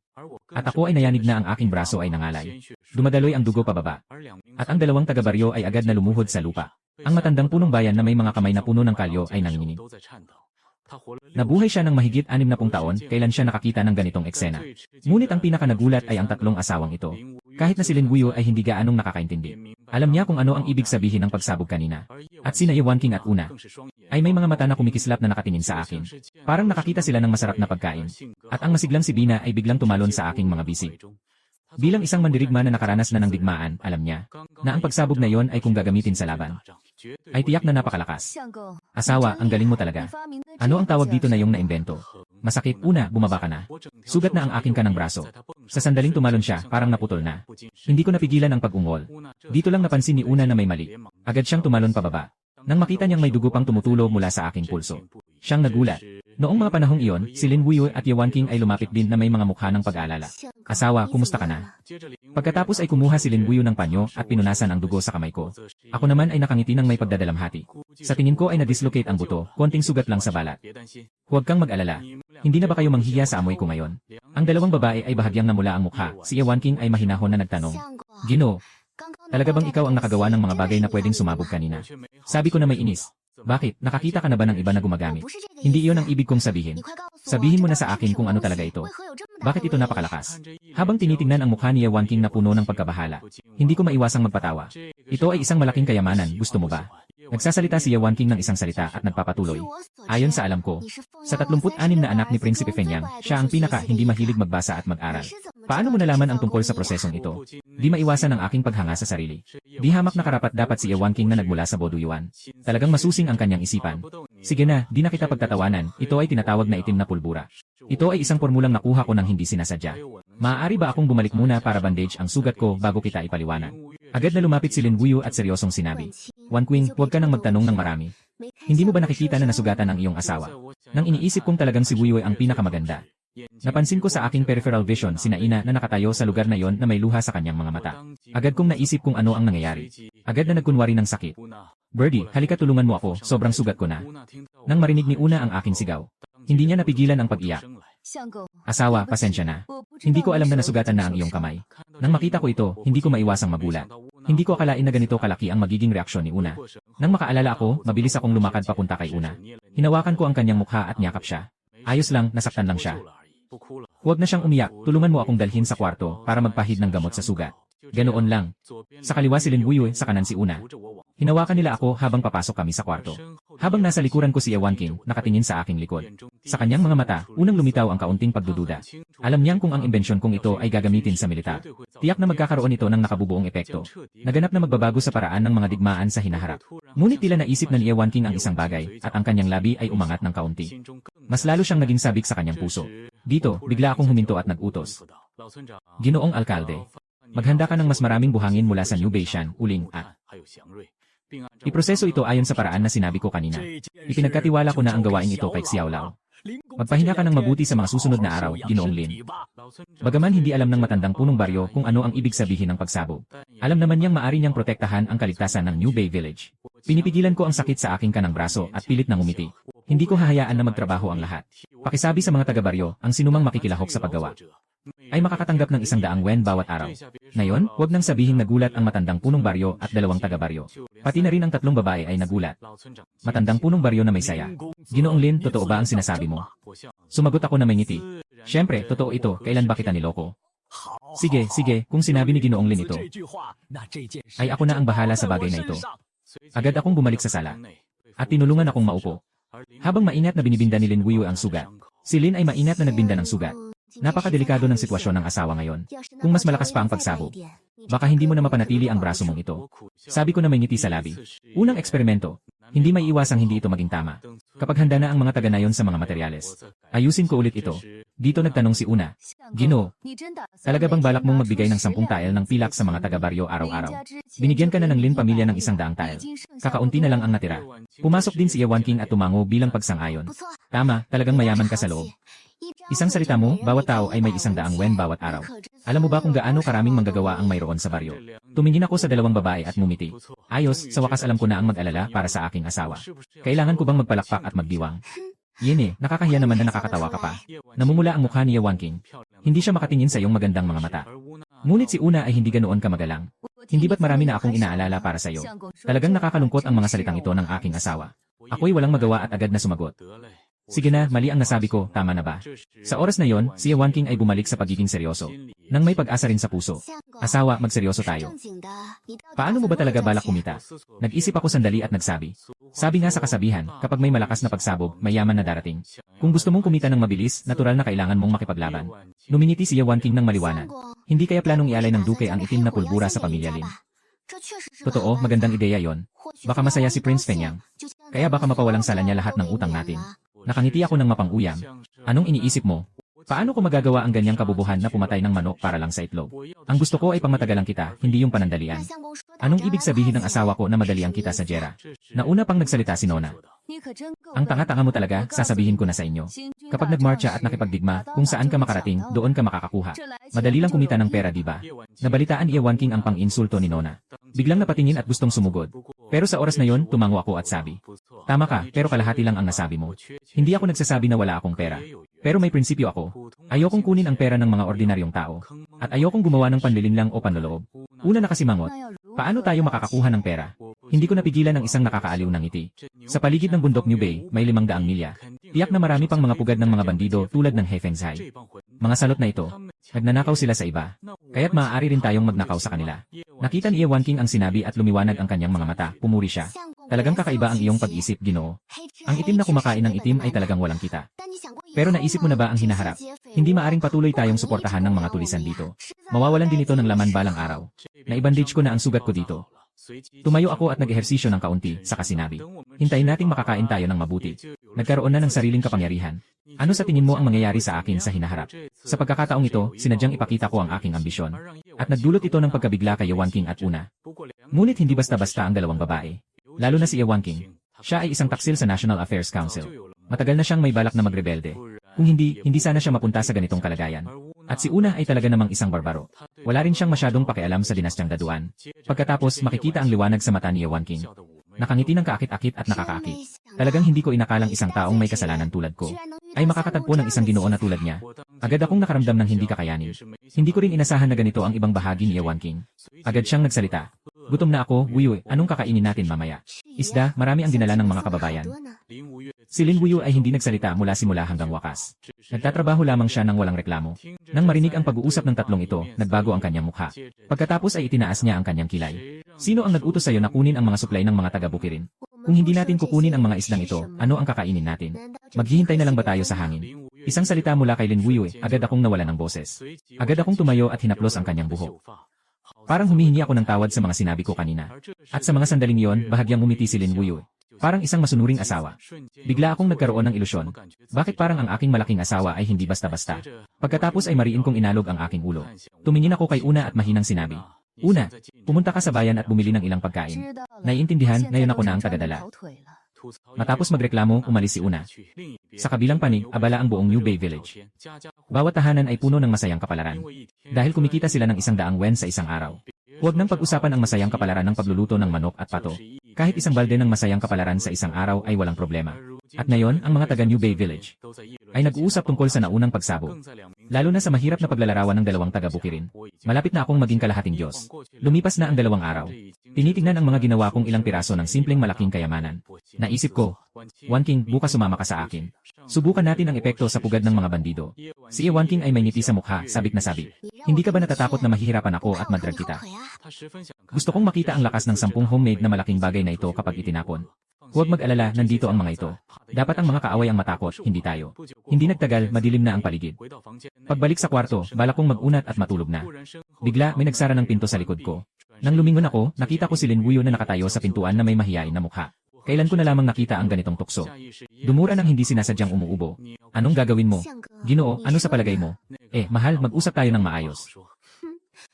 At ako ay nayanig na ang aking braso ay nangalay. Dumadaloy ang dugo pababa. At ang dalawang taga-baryo ay agad na lumuhod sa lupa. Ang matandang punong bayan na may mga kamay na puno ng kalyo ay nanginginig. Nabuhay siya ng mahigit 60 taon, kailan siya nakakita ng ganitong eksena. Ngunit ang pinakanagulat ay ang tatlong asawang ito. Kahit na si Lin Wuyo ay hindi gaanong nakakaintindi. Alam niya kung ano ang ibig sabihin ng pagsabog kanina. At sina Wan King at Una ay may mga mata na kumikislap na nakatingin sa akin. Parang nakakita sila ng masarap na pagkain. At ang masiglang si Bina ay biglang tumalon sa aking mga bisig. Bilang isang mandirigma na nakaranas na ng digmaan, alam niya na ang pagsabog na yon ay kung gagamitin sa laban, ay tiyak na napakalakas. "Asawa, ang galing mo talaga. Ano ang tawag dito na yung naimbento? Masakit, Una, bumaba ka na. Sugat na ang aking kanang braso." Sa sandaling tumalon siya, parang naputol na. Hindi ko napigilan ang pag-ungol. Dito lang napansin ni Una na may mali. Agad siyang tumalon pababa. Nang makita niyang may dugo pang tumutulo mula sa aking pulso, siyang nagulat. Noong mga panahong iyon, si Lin Wuyo at Wan King ay lumapit din na may mga mukha ng pag-aalala. "Asawa, kumusta ka na?" Pagkatapos ay kumuha si Lin Wuyo ng panyo at pinunasan ang dugo sa kamay ko. Ako naman ay nakangiti ng may pagdadalamhati. Sa tingin ko ay na-dislocate ang buto, konting sugat lang sa balat. "Huwag kang mag-alala. Hindi na ba kayo manghiya sa amoy ko ngayon?" Ang dalawang babae ay bahagyang namula ang mukha. Si Wan King ay mahinahon na nagtanong, "Ginoo, talaga bang ikaw ang nakagawa ng mga bagay na pwedeng sumabog kanina?" Sabi ko na may inis. "Bakit? Nakakita ka na ba ng iba na gumagamit?" "Hindi iyon ang ibig kong sabihin. Sabihin mo na sa akin kung ano talaga ito. Bakit ito napakalakas?" Habang tinitingnan ang mukha ni Wan King na puno ng pagkabahala, hindi ko maiwasang magpatawa. "Ito ay isang malaking kayamanan, gusto mo ba?" Nagsasalita si Yawan King ng isang salita at nagpapatuloy. Ayon sa alam ko, sa 36 na anak ni Prinsipe Fenyang, siya ang pinaka hindi mahilig magbasa at mag-aral. Paano mo nalaman ang tungkol sa prosesong ito? Di maiwasan ang aking paghanga sa sarili. Di hamak na karapat dapat si Yawan King na nagmula sa Boduyuan. Talagang masusing ang kanyang isipan. Sige na, di na kita pagtatawanan, ito ay tinatawag na itim na pulbura. Ito ay isang pormulang nakuha ko ng hindi sinasadya. Maaari ba akong bumalik muna para bandage ang sugat ko bago kita ipaliwanag? Agad na lumapit si Lin Wuyu at seryosong sinabi. Wan Qing, huwag ka nang magtanong ng marami. Hindi mo ba nakikita na nasugatan ang iyong asawa? Nang iniisip kong talagang si Wuyu ay ang pinakamaganda. Napansin ko sa aking peripheral vision si Ina na nakatayo sa lugar na yon na may luha sa kanyang mga mata. Agad kong naisip kung ano ang nangyayari. Agad na nagkunwari ng sakit. Birdie, halika tulungan mo ako, sobrang sugat ko na. Nang marinig ni Una ang aking sigaw, hindi niya napigilan ang pag-iyak. Asawa, pasensya na. Hindi ko alam na nasugatan na ang iyong kamay. Nang makita ko ito, hindi ko maiwasang magulat. Hindi ko akalain na ganito kalaki ang magiging reaksyon ni Una. Nang makaalala ako, mabilis akong lumakad papunta kay Una. Hinawakan ko ang kanyang mukha at niyakap siya. Ayos lang, nasaktan lang siya. Huwag na siyang umiyak, tulungan mo akong dalhin sa kwarto para magpahid ng gamot sa sugat. Ganoon lang. Sa kaliwa si Lin Wuyu, sa kanan si Una. Hinawakan nila ako habang papasok kami sa kwarto. Habang nasa likuran ko si Yawan King, nakatingin sa aking likod. Sa kanyang mga mata, unang lumitaw ang kaunting pagdududa. Alam niyang kung ang imbensyon kong ito ay gagamitin sa militar. Tiyak na magkakaroon ito ng nakabubuong epekto. Naganap na magbabago sa paraan ng mga digmaan sa hinaharap. Ngunit tila naisip na ni Yawan King ang isang bagay, at ang kanyang labi ay umangat ng kaunti. Mas lalo siyang naging sabik sa kanyang puso. Dito, bigla akong huminto at nag-utos. Ginoong Alkalde, maghanda ka ng mas maraming buhangin mula sa New Beishan, Uling, at iproseso ito ayon sa paraan na sinabi ko kanina. Ipinagkatiwala ko na ang gawain ito kay Xiao Lao. Magpahinga ka ng mabuti sa mga susunod na araw, Ginoong Lin. Bagaman hindi alam ng matandang punong baryo kung ano ang ibig sabihin ng pagsabog. Alam naman niyang maari niyang protektahan ang kaligtasan ng New Bay Village. Pinipigilan ko ang sakit sa aking kanang braso at pilit na ngumiti. Hindi ko hahayaan na magtrabaho ang lahat. Pakisabi sa mga taga-baryo, ang sinumang makikilahok sa paggawa ay makakatanggap ng 100 wen bawat araw. Ngayon, huwag nang sabihin nagulat ang matandang punong baryo at 2 taga-baryo. Pati na rin ang 3 babae ay nagulat. Matandang punong baryo na may saya. Ginoong Lin, totoo ba ang sinasabi mo? Sumagot ako na may ngiti. Siyempre, totoo ito, kailan ba kita niloko? Sige, kung sinabi ni Ginoong Lin ito, ay ako na ang bahala sa bagay na ito. Agad akong bumalik sa sala. At tinulungan akong maupo. Habang mainat na binibinda ni Lin Wuyu ang sugat, si Lin ay mainat na nagbinda ng sugat. Napakadelikado ng sitwasyon ng asawa ngayon. Kung mas malakas pa ang pagsabog, baka hindi mo na mapanatili ang braso mong ito. Sabi ko na may ngiti sa labi. Unang eksperimento. Hindi may iwasang hindi ito maging tama. Kapag handa na ang mga taga-nayon sa mga materyales, ayusin ko ulit ito. Dito nagtanong si Una. Gino, talaga bang balak mong magbigay ng 10 tael ng pilak sa mga taga-baryo araw-araw? Binigyan ka na ng Lin pamilya ng 100 tael. Kakaunti na lang ang natira. Pumasok din si Yawan King at tumango bilang pagsang-ayon. Tama, talagang mayaman ka sa loob. Isang salita mo, bawat tao ay may 100 wen bawat araw. Alam mo ba kung gaano karaming manggagawa ang mayroon sa baryo? Tumingin ako sa 2 babae at ngumiti. Ayos, sa wakas alam ko na ang mag-alala para sa aking asawa. Kailangan ko bang magpalakpak at magdiwang? Yene, nakakahiya naman na nakakatawa ka pa. Namumula ang mukha ni Yawan King. Hindi siya makatingin sa iyong magandang mga mata. Ngunit si Una ay hindi ganoon kamagalang. Hindi ba't marami na akong inaalala para sa iyo? Talagang nakakalungkot ang mga salitang ito ng aking asawa. Ako'y walang magawa at agad na sumagot. Sige na, mali ang nasabi ko, tama na ba? Sa oras na yon, si Yawan King ay bumalik sa pagiging seryoso. Nang may pag-asa rin sa puso. Asawa, magseryoso tayo. Paano mo ba talaga balak kumita? Nag-isip ako sandali at nagsabi. Sabi nga sa kasabihan, kapag may malakas na pagsabog, may yaman na darating. Kung gusto mong kumita ng mabilis, natural na kailangan mong makipaglaban. Numingiti si Yawan King ng maliwanag. Hindi kaya planong ialay ng duke ang itim na pulbura sa pamilya Lin. Totoo, magandang ideya yon. Baka masaya si Prince Fenyang. Kaya baka mapawalang sala niya lahat ng utang natin. Nakangiti ako ng mapang-uyam. Anong iniisip mo? Paano ko magagawa ang ganyang kabubuhan na pumatay ng manok para lang sa itlog? Ang gusto ko ay pangmatagalang kita, hindi yung panandalian. Anong ibig sabihin ng asawa ko na madaliang kita sa jera? Nauna pang nagsalita si Nona. Ang tanga-tanga mo talaga, sasabihin ko na sa inyo. Kapag nagmarcha at nakipagdigma, kung saan ka makarating, doon ka makakakuha. Madali lang kumita ng pera, diba? Nabalitaan ni Yawan King ang pang-insulto ni Nona. Biglang napatingin at gustong sumugod. Pero sa oras na yon, tumango ako at sabi, tama ka, pero kalahati lang ang nasabi mo. Hindi ako nagsasabi na wala akong pera. Pero may prinsipyo ako. Ayokong kunin ang pera ng mga ordinaryong tao. At ayokong gumawa ng panlilinlang o panloloob. Una na kasi mangot. Paano tayo makakakuha ng pera? Hindi ko napigilan ang isang nakakaaliw ng ngiti. Sa paligid ng bundok New Bay, may 500 milya. Tiyak na marami pang mga pugad ng mga bandido tulad ng Hefengzai. Mga salot na ito, nagnanakaw sila sa iba. Kaya't maaari rin tayong magnakaw sa kanila. Nakita ni Yawan King ang sinabi at lumiwanag ang kanyang mga mata, pumuri siya. Talagang kakaiba ang iyong pag-isip, Ginoo. Ang itim na kumakain ng itim ay talagang walang kita. Pero naisip mo na ba ang hinaharap? Hindi maaring patuloy tayong suportahan ng mga tulisan dito. Mawawalan din ito ng laman balang araw. Naibandage ko na ang sugat ko dito. Tumayo ako at nag-ehersisyo ng kaunti, saka sinabi. Hintayin nating makakain tayo ng mabuti. Nagkaroon na ng sariling kapangyarihan. Ano sa tingin mo ang mangyayari sa akin sa hinaharap? Sa pagkakataong ito, sinadyang ipakita ko ang aking ambisyon. At nagdulot ito ng pagkabigla kay Yawan King at Una. Ngunit hindi basta-basta ang dalawang babae. Lalo na si Yawan King. Siya ay isang taksil sa National Affairs Council. Matagal na siyang may balak na magrebelde. Kung hindi sana siya mapunta sa ganitong kalagayan. At si Una ay talaga namang isang barbaro. Wala rin siyang masyadong pakialam sa dinastyang Daduan. Pagkatapos makikita ang liwanag sa mata ni Yawan King. Nakangiti ng kaakit-akit at nakakaakit. Talagang hindi ko inakalang isang taong may kasalanan tulad ko ay makakatagpo ng isang Ginoo na tulad niya. Agad akong nakaramdam ng hindi kakayanin. Hindi ko rin inasahan na ganito ang ibang bahagi ni Yawan King. Agad siyang nagsalita. Gutom na ako, Wuyu, anong kakainin natin mamaya? Isda, marami ang dinala ng mga kababayan. Si Lin Wuyu ay hindi nagsalita mula simula hanggang wakas. Nagtatrabaho lamang siya nang walang reklamo. Nang marinig ang pag-uusap ng tatlong ito, nagbago ang kanyang mukha. Pagkatapos ay itinaas niya ang kanyang kilay. Sino ang nag-utos sa'yo na kunin ang mga suplay ng mga taga-Bukirin? Kung hindi natin kukunin ang mga isdang ito, ano ang kakainin natin? Maghihintay na lang ba tayo sa hangin? Isang salita mula kay Lin Wuyu, agad akong nawalan ng boses. Agad akong tumayo at hinaplos ang kanyang buhok. Parang humihingi ako ng tawad sa mga sinabi ko kanina. At sa mga sandaling iyon, bahagyang umiti si Lin Wuyu. Parang isang masunuring asawa. Bigla akong nagkaroon ng ilusyon. Bakit parang ang aking malaking asawa ay hindi basta-basta? Pagkatapos ay mariin kong inalog ang aking ulo. Tumingin ako kay Una at mahinang sinabi. Una, pumunta ka sa bayan at bumili ng ilang pagkain. Naiintindihan, ngayon ako na ang tagadala. Matapos magreklamo, umalis si Una. Sa kabilang panig, abala ang buong New Bay Village. Bawat tahanan ay puno ng masayang kapalaran. Dahil kumikita sila ng 100 wen sa isang araw. Huwag nang pag-usapan ang masayang kapalaran ng pagluluto ng manok at pato. Kahit isang balde ng masayang kapalaran sa isang araw ay walang problema. At ngayon, ang mga taga New Bay Village ay nag-uusap tungkol sa naunang pagsabog. Lalo na sa mahirap na paglalarawan ng dalawang taga-Bukirin. Malapit na akong maging kalahating Diyos. Lumipas na ang 2 araw. Tinitignan ang mga ginawa kong ilang piraso ng simpleng malaking kayamanan. Naisip ko, Yawan King, bukas sumama ka sa akin. Subukan natin ang epekto sa pugad ng mga bandido. Si Yawan King ay may ngiti sa mukha, sabik na sabik. Hindi ka ba natatakot na mahihirapan ako at madrag kita? Gusto kong makita ang lakas ng 10 homemade na malaking bagay na ito kapag itinapon. Huwag mag-alala, nandito ang mga ito. Dapat ang mga kaaway ang matakot, hindi tayo. Hindi nagtagal, madilim na ang paligid. Pagbalik sa kwarto, balak kong mag-unat at matulog na. Bigla, may nagsara ng pinto sa likod ko. Nang lumingon ako, nakita ko si Lin Wuyu na nakatayo sa pintuan na may mahiyain na mukha. Kailan ko na lamang nakita ang ganitong tukso? Dumura nang hindi sinasadyang umuubo. Anong gagawin mo? Ginoo, ano sa palagay mo? Mahal, mag-usap tayo ng maayos.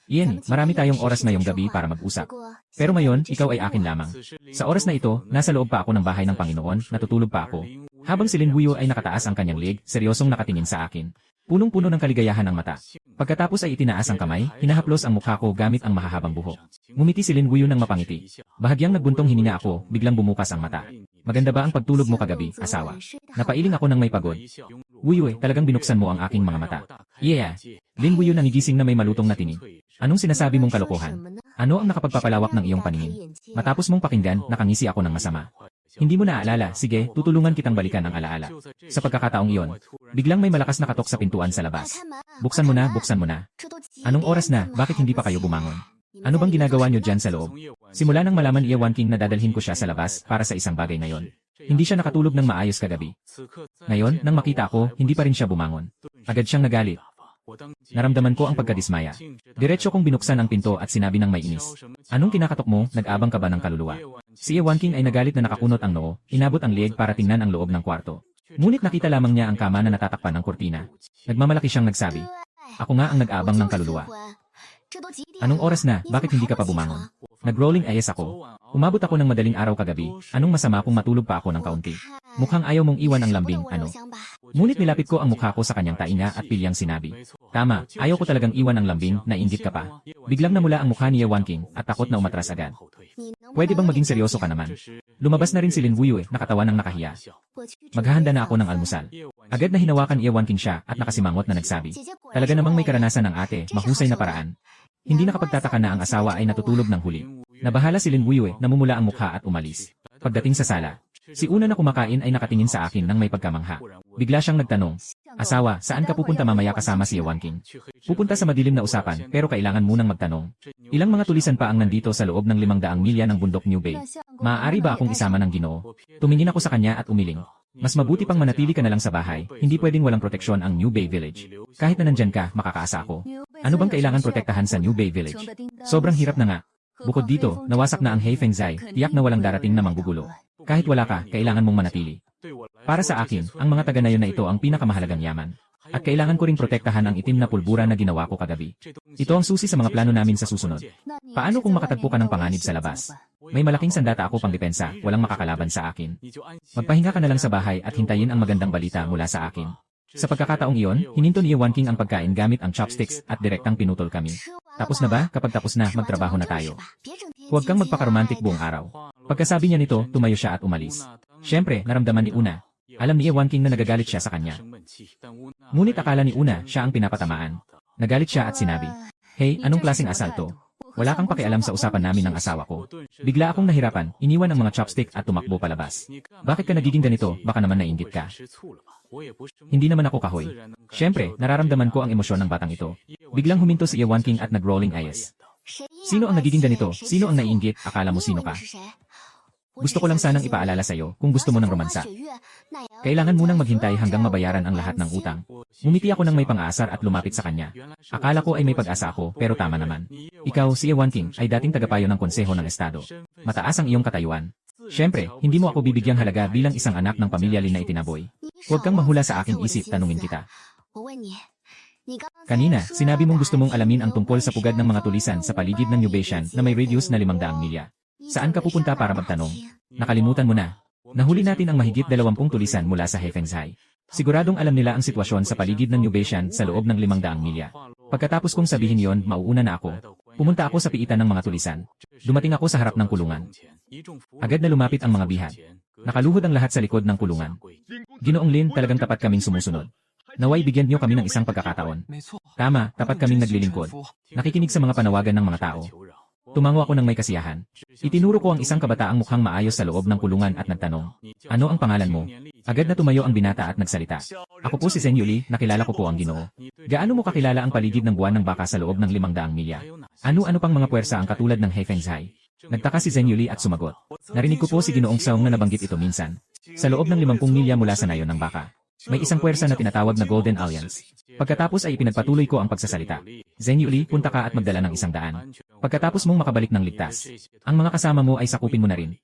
Iyan, marami tayong oras ngayong gabi para mag-usap. Pero ngayon, ikaw ay akin lamang. Sa oras na ito, nasa loob pa ako ng bahay ng Panginoon, natutulog pa ako. Habang si Lin Wuyu ay nakataas ang kanyang leg, seryosong nakatingin sa akin. Punong-puno ng kaligayahan ang mata. Pagkatapos ay itinaas ang kamay, hinahaplos ang mukha ko gamit ang mahahabang buhok. Ngumiti si Lin Wuyu ng mapangiti. Bahagyang nagbuntong hininga ako, biglang bumukas ang mata. Maganda ba ang pagtulog mo kagabi, asawa? Napailing ako ng may pagod. Wuyu, talagang binuksan mo ang aking mga mata. Yeah. Lin Wuyu nangigising na may malutong na tinig. Anong sinasabi mong kalokohan? Ano ang nakapagpapalawak ng iyong paningin? Matapos mong pakinggan, nakangisi ako ng masama. Hindi mo naaalala, sige, tutulungan kitang balikan ang alaala. Sa pagkakataong iyon, biglang may malakas na katok sa pintuan sa labas. Buksan mo na, buksan mo na. Anong oras na, bakit hindi pa kayo bumangon? Ano bang ginagawa niyo dyan sa loob? Simula nang malaman ni Yawan King na dadalhin ko siya sa labas para sa isang bagay ngayon. Hindi siya nakatulog ng maayos kagabi. Ngayon, nang makita ko, hindi pa rin siya bumangon. Agad siyang nagalit. Naramdaman ko ang pagkadismaya. Diretso kong binuksan ang pinto at sinabi ng may inis. Anong kinakatok mo, nag-abang ka ba ng kaluluwa? Si Yawan King ay nagalit na nakakunot ang noo, inabot ang leeg para tingnan ang loob ng kwarto. Ngunit nakita lamang niya ang kama na natatakpan ng kurtina. Nagmamalaki siyang nagsabi. Ako nga ang nag-abang ng kaluluwa. Anong oras na, bakit hindi ka pa bumangon? Nag-rolling eyes ako. Umabot ako ng madaling araw kagabi, anong masama kung matulog pa ako ng kaunti? Mukhang ayaw mong iwan ang lambing, ano? Ngunit nilapit ko ang mukha ko sa kanyang tainga at pilyang sinabi. Tama, ayaw ko talagang iwan ang lambing, nainggit ka pa. Biglang namula ang mukha ni Yawan King at takot na umatras agad. Pwede bang maging seryoso ka naman? Lumabas na rin si Lin Wuyu nakatawa ng nakahiya. Maghahanda na ako ng almusal. Agad na hinawakan ni Yawan King siya at nakasimangot na nagsabi. Talaga namang may karanasan ng ate, mahusay na paraan. Hindi nakapagtataka na ang asawa ay natutulog ng huli. Nabahala si Lin Wuyu namumula ang mukha at umalis. Pagdating sa sala, si Una na kumakain ay nakatingin sa akin ng may pagkamangha. Bigla siyang nagtanong, Asawa, saan ka pupunta mamaya kasama si Yawan King? Pupunta sa madilim na usapan, pero kailangan munang magtanong. Ilang mga tulisan pa ang nandito sa loob ng 500 milya ng bundok New Bay. Maaari ba akong isama ng Ginoo? Tumingin ako sa kanya at umiling. Mas mabuti pang manatili ka na lang sa bahay, hindi pwedeng walang proteksyon ang New Bay Village. Kahit na nandyan ka, makakaasa ako. Ano bang kailangan protektahan sa New Bay Village? Sobrang hirap na nga. Bukod dito, nawasak na ang Heifeng Zai, tiyak na walang darating na manggugulo. Kahit wala ka, kailangan mong manatili. Para sa akin, ang mga taga-nayon na ito ang pinakamahalagang yaman. At kailangan ko ring protektahan ang itim na pulbura na ginawa ko kagabi. Ito ang susi sa mga plano namin sa susunod. Paano kung makatagpo ka ng panganib sa labas? May malaking sandata ako pang depensa, walang makakalaban sa akin. Magpahinga ka na lang sa bahay at hintayin ang magandang balita mula sa akin. Sa pagkakataong iyon, hininto ni Yawan King ang pagkain gamit ang chopsticks at direktang pinutol kami. Tapos na ba? Kapag tapos na, magtrabaho na tayo. Huwag kang magpakaromantik buong araw. Pagkasabi niya nito, tumayo siya at umalis. Siyempre, naramdaman ni Una. Alam ni Yawan King na nagagalit siya sa kanya. Ngunit akala ni Una siya ang pinapatamaan. Nagalit siya at sinabi, "Hey, anong klaseng asalto? Wala kang pakialam sa usapan namin ng asawa ko." Bigla akong nahirapan, iniwan ang mga chopstick at tumakbo palabas. "Bakit ka nagiging ganito? Baka naman naiinggit ka." Hindi naman ako kahoy. Siyempre, nararamdaman ko ang emosyon ng batang ito. Biglang huminto si Yawan King at nag-rolling eyes. "Sino ang nagiging ganito? Sino ang naiinggit? Akala mo sino ka?" Gusto ko lang sanang ipaalala sa'yo kung gusto mo ng romansa. Kailangan munang maghintay hanggang mabayaran ang lahat ng utang. Ngumiti ako ng may pang-aasar at lumapit sa kanya. Akala ko ay may pag-asa ako pero tama naman. Ikaw, si Yawan King, ay dating tagapayo ng Konseho ng Estado. Mataas ang iyong katayuan. Siyempre, hindi mo ako bibigyang halaga bilang isang anak ng pamilya Lin na itinaboy. Huwag kang mahula sa aking isip, tanungin kita. Kanina, sinabi mong gusto mong alamin ang tungkol sa pugad ng mga tulisan sa paligid ng New Baishan na may radius na 500 milya. Saan ka pupunta para magtanong? Nakalimutan mo na. Nahuli natin ang mahigit 20 tulisan mula sa Heifeng Zai. Siguradong alam nila ang sitwasyon sa paligid ng New Baishan sa loob ng 500 milya. Pagkatapos kong sabihin yon, mauuna na ako. Pumunta ako sa piitan ng mga tulisan. Dumating ako sa harap ng kulungan. Agad na lumapit ang mga bihag. Nakaluhod ang lahat sa likod ng kulungan. Ginoong Lin, talagang tapat kaming sumusunod. Naway bigyan niyo kami ng isang pagkakataon. Tama, tapat kaming naglilingkod. Nakikinig sa mga panawagan ng mga tao. Tumango ako ng may kasiyahan. Itinuro ko ang isang kabataang mukhang maayos sa loob ng kulungan at nagtanong, "Ano ang pangalan mo?" Agad na tumayo ang binata at nagsalita. "Ako po si Zheng Yuli, nakilala ko po ang Ginoo." "Gaano mo kakilala ang paligid ng buwan ng baka sa loob ng 500 milya? Ano-ano pang mga puwersa ang katulad ng Heifeng Zai?" Nagtaka si Zheng Yuli at sumagot. "Narinig ko po si Ginoong Song na nabanggit ito minsan. Sa loob ng 50 milya mula sa nayon ng baka. May isang puwersa na tinatawag na Golden Alliance." Pagkatapos ay ipinagpatuloy ko ang pagsasalita. "Zheng Yuli, punta ka at magdala ng 100. Pagkatapos mong makabalik ng ligtas, ang mga kasama mo ay sakupin mo na rin.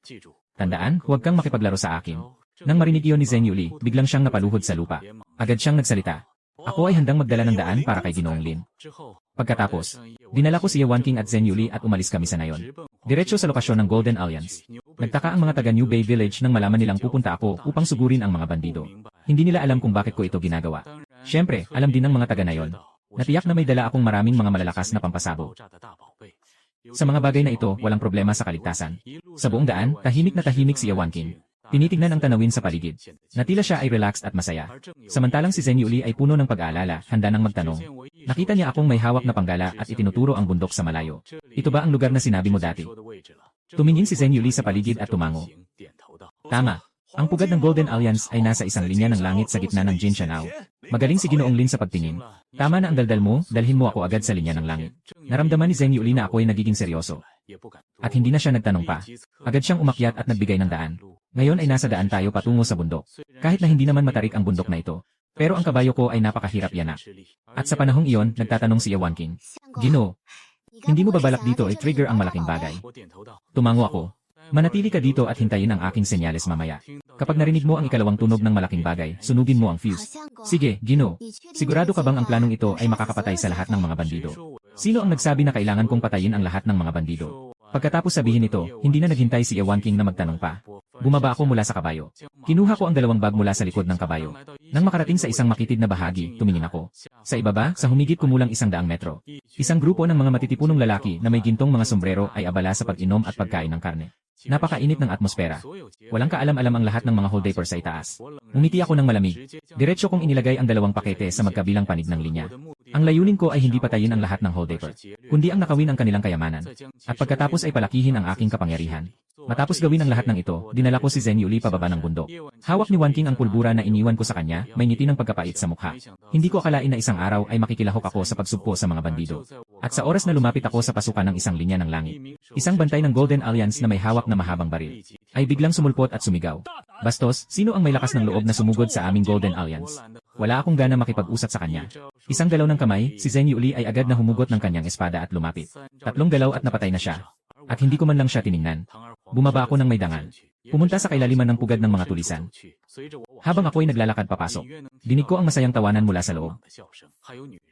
Tandaan, huwag kang makipaglaro sa akin." Nang marinig iyon ni Zheng Yuli, biglang siyang napaluhod sa lupa. Agad siyang nagsalita. "Ako ay handang magdala ng daan para kay Ginoong Lin." Pagkatapos, dinala ko si Yawan King at Zheng Yuli at umalis kami sa nayon. Diretso sa lokasyon ng Golden Alliance. Nagtaka ang mga taga New Bay Village nang malaman nilang pupunta ako upang sugurin ang mga bandido. Hindi nila alam kung bakit ko ito ginagawa. Siyempre, alam din ng mga taga nayon. Natiyak na may dala akong maraming mga malalakas na pampasabog. Sa mga bagay na ito, walang problema sa kaligtasan. Sa buong daan, tahimik na tahimik si Yawan King. Tinitignan ang tanawin sa paligid. Natila siya ay relaxed at masaya. Samantalang si Zheng Yuli ay puno ng pag-aalala, handa nang magtanong. Nakita niya akong may hawak na panggala at itinuturo ang bundok sa malayo. "Ito ba ang lugar na sinabi mo dati?" Tumingin si Zheng Yuli sa paligid at tumango. "Tama. Ang pugad ng Golden Alliance ay nasa isang linya ng langit sa gitna ng Jinshanao. Magaling si Ginoong Lin sa pagtingin. Tama na ang daldal mo, dalhin mo ako agad sa linya ng langit." Naramdaman ni Zheng Yuli na ako ay nagiging seryoso. At hindi na siya nagtanong pa. Agad siyang umakyat at nagbigay ng daan. Ngayon ay nasa daan tayo patungo sa bundok. Kahit na hindi naman matarik ang bundok na ito. Pero ang kabayo ko ay napakahirap yanak. At sa panahong iyon, nagtatanong si Yawan King, "Ginoo, hindi mo ba balak dito ay trigger ang malaking bagay?" Tumango ako. "Manatili ka dito at hintayin ang aking senyales mamaya. Kapag narinig mo ang ikalawang tunog ng malaking bagay, sunugin mo ang fuse." "Sige, Ginoo. Sigurado ka bang ang planong ito ay makakapatay sa lahat ng mga bandido?" "Sino ang nagsabi na kailangan kong patayin ang lahat ng mga bandido?" Pagkatapos sabihin ito, hindi na naghintay si Yawan King na magtanong pa. Bumaba ako mula sa kabayo. Kinuha ko ang 2 bag mula sa likod ng kabayo. Nang makarating sa isang makitid na bahagi, tumingin ako. Sa ibaba, sa humigit kumulang 100 metro, isang grupo ng mga matitipunong lalaki na may gintong mga sombrero ay abala sa pag-inom at pagkain ng karne. Napakainit ng atmosfera. Walang kaalam-alam ang lahat ng mga holdapper sa itaas. Umiti ako ng malamig. Diretso kong inilagay ang 2 pakete sa magkabilang panig ng linya. Ang layunin ko ay hindi patayin ang lahat ng Holdaper, kundi ang nakawin ang kanilang kayamanan. At pagkatapos ay palakihin ang aking kapangyarihan. Matapos gawin ang lahat ng ito, dinala ko si Zheng Yuli pababa ng bundok. Hawak ni Wan Qing ang pulbura na iniwan ko sa kanya, may ngiti ng pagkapait sa mukha. Hindi ko akalain na isang araw ay makikilahok ako sa pagsugpo sa mga bandido. At sa oras na lumapit ako sa pasukan ng isang linya ng langit, isang bantay ng Golden Alliance na may hawak na mahabang baril, ay biglang sumulpot at sumigaw. Bastos, sino ang may lakas ng loob na sumugod sa aming Golden Alliance? Wala akong gana makipag-usap sa kanya. Isang galaw ng kamay, si Zheng Yuli ay agad na humugot ng kanyang espada at lumapit. 3 galaw at napatay na siya. At hindi ko man lang siya tiningnan. Bumaba ako ng may dangal. Pumunta sa kailaliman ng pugad ng mga tulisan. Habang ako ay naglalakad papasok, dinig ko ang masayang tawanan mula sa loob.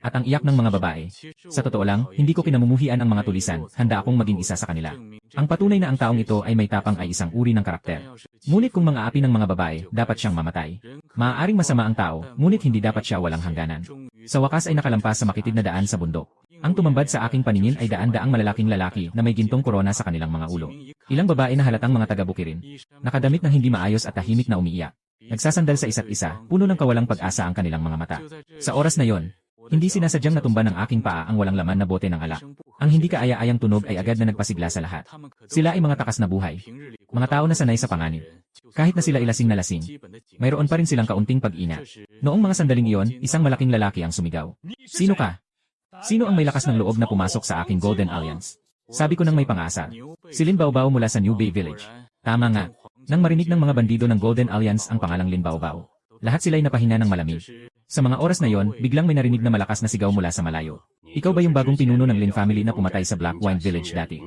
At ang iyak ng mga babae. Sa totoo lang, hindi ko kinamumuhian ang mga tulisan, handa akong maging isa sa kanila. Ang patunay na ang taong ito ay may tapang ay isang uri ng karakter. Ngunit kung mga api ng mga babae, dapat siyang mamatay. Maaaring masama ang tao, ngunit hindi dapat siya walang hangganan. Sa wakas ay nakalampas sa makitid na daan sa bundok. Ang tumambad sa aking paningin ay daan-daang malalaking lalaki na may gintong korona sa kanilang mga ulo. Ilang babae na halatang mga taga-bukirin. Nakadamit ng hindi maayos at tahimik na umiiyak. Nagsasandal sa isa't isa, puno ng kawalang pag-asa ang kanilang mga mata. Sa oras na yon, hindi sinasadyang natumba ng aking paa ang walang laman na bote ng alak. Ang hindi kaaya-ayang tunog ay agad na nagpasigla sa lahat. Sila ay mga takas na buhay. Mga tao na sanay sa panganib. Kahit na sila ilasing na lasing, mayroon pa rin silang kaunting pag-ina. Noong mga sandaling iyon, isang malaking lalaki ang sumigaw. Sino ka? Sino ang may lakas ng loob na pumasok sa aking Golden Alliance? Sabi ko nang may pang-asa. Si Lin Baobao mula sa New Bay Village. Tama nga. Nang marinig ng mga bandido ng Golden Alliance ang pangalang Lin Baobao, lahat sila'y napahina ng malamig. Sa mga oras na yon, biglang may narinig na malakas na sigaw mula sa malayo. Ikaw ba yung bagong pinuno ng Lin family na pumatay sa Black Wine Village dati?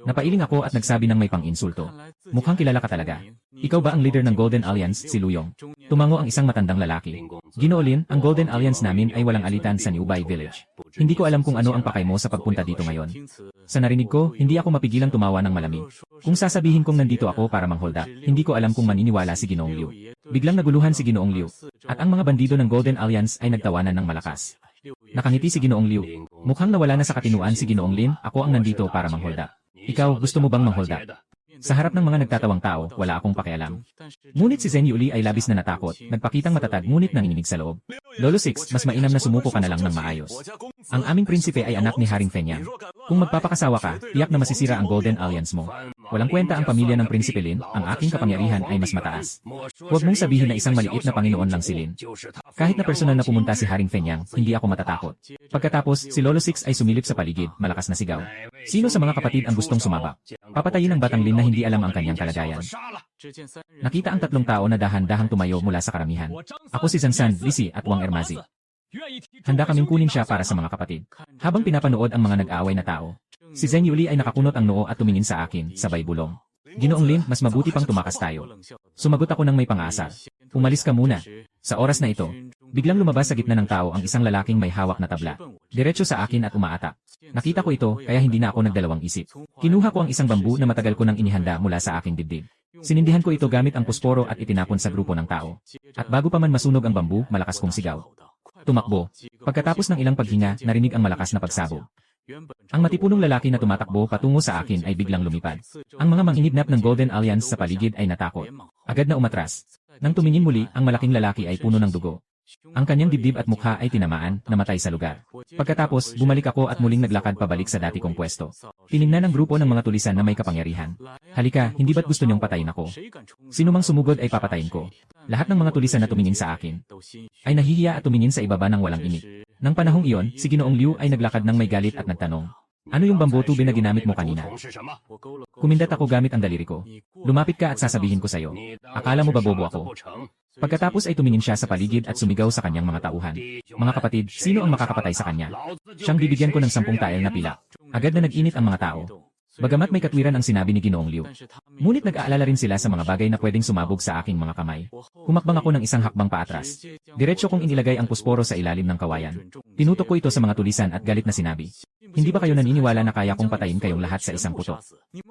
Napailing ako at nagsabi ng may pang-insulto. Mukhang kilala ka talaga. Ikaw ba ang leader ng Golden Alliance, si Luyong? Tumango ang isang matandang lalaki. Ginoo Lin, ang Golden Alliance namin ay walang alitan sa New Bay Village. Hindi ko alam kung ano ang pakay mo sa pagpunta dito ngayon. Sa narinig ko, hindi ako mapigilang tumawa ng malamig. Kung sasabihin kong nandito ako para manghold up, hindi ko alam kung maniniwala si Ginoong Liu. Biglang naguluhan si Ginoong Liu, at ang mga bandido ng Golden Alliance ay nagtawanan ng malakas. Nakangiti si Ginoong Liu. Mukhang nawala na sa katinuan si Ginoong Lin, ako ang nandito para manghold up. Ikaw, gusto mo bang manghold up? Sa harap ng mga nagtatawang tao, wala akong pakialam. Ngunit si Zheng Yuli ay labis na natakot, nagpakitang matatag ngunit nanginginig sa loob. Lolo Six, mas mainam na sumuko ka na lang ng maayos. Ang aming prinsipe ay anak ni Haring Fenyang. Kung magpapakasawa ka, tiyak na masisira ang Golden Alliance mo. Walang kwenta ang pamilya ng Prinsipe Lin, ang aking kapangyarihan ay mas mataas. Huwag mong sabihin na isang maliit na Panginoon lang si Lin. Kahit na personal na pumunta si Haring Fenyang, hindi ako matatakot. Pagkatapos, si Lolo Six ay sumilip sa paligid, malakas na sigaw. Sino sa mga kapatid ang gustong sumabak? Papatayin ang batang Lin na hindi alam ang kanyang kalagayan. Nakita ang 3 tao na dahan-dahang tumayo mula sa karamihan. Ako si Zansan, Lisi at Wang Ermazi. Handa kaming kunin siya para sa mga kapatid. Habang pinapanood ang mga nag-aaway na tao, si Zheng Yuli ay nakakunot ang noo at tumingin sa akin, sabay bulong. Ginoong Lin, mas mabuti pang tumakas tayo. Sumagot ako ng may pang-asa. Umalis ka muna. Sa oras na ito, biglang lumabas sa gitna ng tao ang isang lalaking may hawak na tabla. Diretso sa akin at umaatak. Nakita ko ito, kaya hindi na ako nagdalawang isip. Kinuha ko ang isang bambu na matagal ko nang inihanda mula sa aking dibdib. Sinindihan ko ito gamit ang pusporo at itinapon sa grupo ng tao. At bago pa man masunog ang bambu, malakas kong sigaw. Tumakbo. Pagkatapos ng ilang paghinga, narinig ang malakas na pagsabog. Ang matipunong lalaki na tumatakbo patungo sa akin ay biglang lumipad. Ang mga manginidnap ng Golden Alliance sa paligid ay natakot. Agad na umatras. Nang tumingin muli, ang malaking lalaki ay puno ng dugo. Ang kanyang dibdib at mukha ay tinamaan, namatay sa lugar. Pagkatapos, bumalik ako at muling naglakad pabalik sa dati kong pwesto. Tiningnan ng grupo ng mga tulisan na may kapangyarihan. Halika, hindi ba't gusto niyong patayin ako? Sino mang sumugod ay papatayin ko. Lahat ng mga tulisan na tumingin sa akin ay nahihiya at tumingin sa ibaba ng walang imik. Nang panahong iyon, si Ginoong Liu ay naglakad ng may galit at nagtanong. Ano yung bamboo tube na ginamit mo kanina? Kumindat ako gamit ang daliri ko. Lumapit ka at sasabihin ko sa'yo. Akala mo ba bobo ako? Pagkatapos ay tumingin siya sa paligid at sumigaw sa kanyang mga tauhan. Mga kapatid, sino ang makakapatay sa kanya? Siyang bibigyan ko ng 10 tael na pila. Agad na nag-init ang mga tao. Bagamat may katwiran ang sinabi ni Ginoong Liu. Ngunit nag-aalala rin sila sa mga bagay na pwedeng sumabog sa aking mga kamay. Humakbang ako ng isang hakbang paatras. Diretso kong inilagay ang pusporo sa ilalim ng kawayan. Tinutok ko ito sa mga tulisan at galit na sinabi. Hindi ba kayo naniniwala na kaya kong patayin kayong lahat sa isang putok?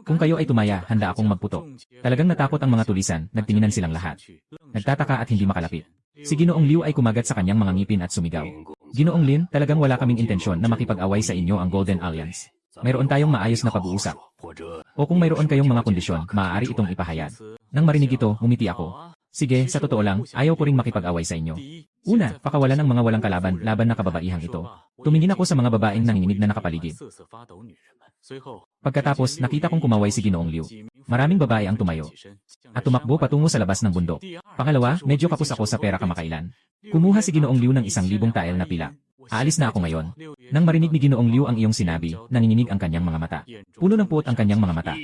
Kung kayo ay tumaya, handa akong magputok. Talagang natakot ang mga tulisan, nagtinginan silang lahat. Nagtataka at hindi makalapit. Si Ginoong Liu ay kumagat sa kanyang mga ngipin at sumigaw. Ginoong Lin, talagang wala kaming intensyon na makipag-away sa inyo ang Golden Alliance. Mayroon tayong maayos na pag-uusap. O kung mayroon kayong mga kondisyon, maaari itong ipahayag. Nang marinig ito, ngumiti ako. Sige, sa totoo lang, ayaw ko ring makipag-away sa inyo. Una, pakawalan ng mga walang kalaban laban na kababaihang ito. Tumingin ako sa mga babaeng nanginginig na nakapaligid. Pagkatapos, nakita kong kumaway si Ginoong Liu. Maraming babae ang tumayo. At tumakbo patungo sa labas ng bundok. Pangalawa, medyo kapos ako sa pera kamakailan. Kumuha si Ginoong Liu ng 1,000 tael na pilak. Aalis na ako ngayon. Nang marinig ni Ginoong Liu ang iyong sinabi, nanginginig ang kanyang mga mata. Puno ng puot ang kanyang mga mata.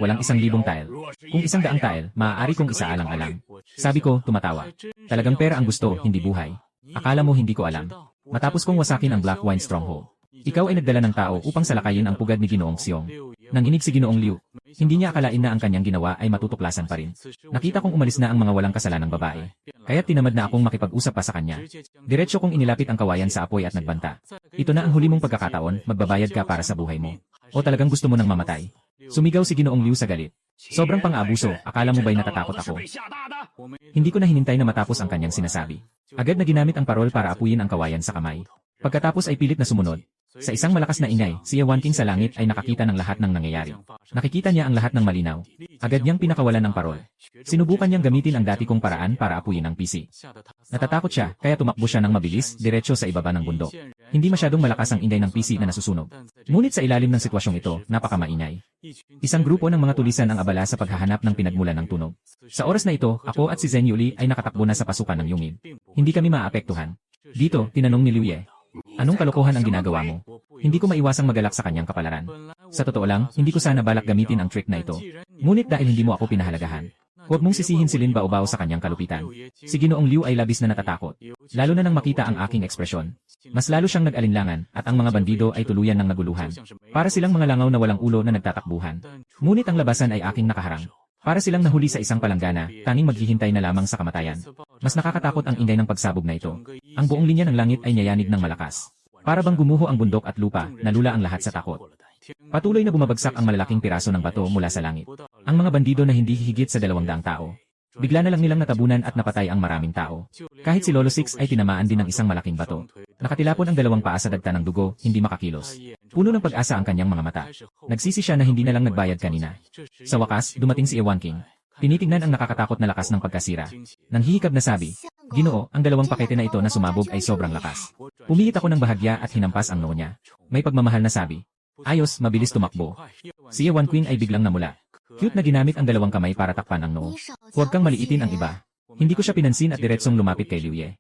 Walang 1,000 tael. Kung 100 tael, maaari kong isaalang-alang. Sabi ko, tumatawa. Talagang pera ang gusto, hindi buhay. Akala mo hindi ko alam. Matapos kong wasakin ang Black Wine Stronghold. Ikaw ay nagdala ng tao upang salakayin ang pugad ni Ginoong Xiong. Nanginig si Ginoong Liu. Hindi niya akalain na ang kanyang ginawa ay matutuklasan pa rin. Nakita kong umalis na ang mga walang kasalanang babae. Kaya tinamad na akong makipag-usap pa sa kanya. Diretso kong inilapit ang kawayan sa apoy at nagbanta. Ito na ang huli mong pagkakataon, magbabayad ka para sa buhay mo. O talagang gusto mo nang mamatay? Sumigaw si Ginoong Liu sa galit. Sobrang pang-aabuso, akala mo ba'y natatakot ako? Hindi ko na hinintay na matapos ang kanyang sinasabi. Agad na ginamit ang parol para apuyin ang kawayan sa kamay. Pagkatapos ay pilit na sumunod. Sa isang malakas na ingay, si Ewan King sa langit ay nakakita ng lahat ng nangyayari. Nakikita niya ang lahat ng malinaw. Agad niyang pinakawalan ng parol. Sinubukan niyang gamitin ang dati kong paraan para apuyin ang PC. Natatakot siya, kaya tumakbo siya ng mabilis, diretso sa ibaba ng bundok. Hindi masyadong malakas ang ingay ng PC na nasusunog. Ngunit sa ilalim ng sitwasyong ito, napakamaingay. Isang grupo ng mga tulisan ang abala sa paghahanap ng pinagmulan ng tunog. Sa oras na ito, ako at si Zheng Yuli ay nakatakbo na sa pasukan ng Yungin. Hindi kami maapektuhan. Dito, tinanong ni Liu Ye. Anong kalokohan ang ginagawa mo? Hindi ko maiwasang magalak sa kanyang kapalaran. Sa totoo lang, hindi ko sana balak gamitin ang trick na ito. Ngunit dahil hindi mo ako pinahalagahan, huwag mong sisihin si Lin Baobao sa kanyang kalupitan. Si Ginoong Liu ay labis na natatakot. Lalo na nang makita ang aking ekspresyon. Mas lalo siyang nag-alinlangan at ang mga bandido ay tuluyan ng naguluhan. Para silang mga langaw na walang ulo na nagtatakbuhan. Ngunit ang labasan ay aking nakaharang. Para silang nahuli sa isang palanggana, tanging maghihintay na lamang sa kamatayan. Mas nakakatakot ang ingay ng pagsabog na ito. Ang buong linya ng langit ay nayanig ng malakas. Para bang gumuho ang bundok at lupa, nalula ang lahat sa takot. Patuloy na bumabagsak ang malalaking piraso ng bato mula sa langit. Ang mga bandido na hindi hihigit sa 200 tao. Bigla na lang nilang natabunan at napatay ang maraming tao. Kahit si Lolo Six ay tinamaan din ng isang malaking bato. Nakatilapon ang 2 paa sa dagta ng dugo, hindi makakilos. Puno ng pag-asa ang kanyang mga mata. Nagsisi siya na hindi na lang nagbayad kanina. Sa wakas, dumating si Ewan King. Tinitingnan ang nakakatakot na lakas ng pagkasira. Nang hihikab na sabi, Ginoo, ang 2 pakete na ito na sumabog ay sobrang lakas. Pumihit ako ng bahagya at hinampas ang noo niya. May pagmamahal na sabi. Ayos, mabilis tumakbo. Si Ewan King ay biglang namula. Cute na ginamit ang 2 kamay para takpan ang noo. Huwag kang maliitin ang iba. Hindi ko siya pinansin at diretsong lumapit kay Liu Ye.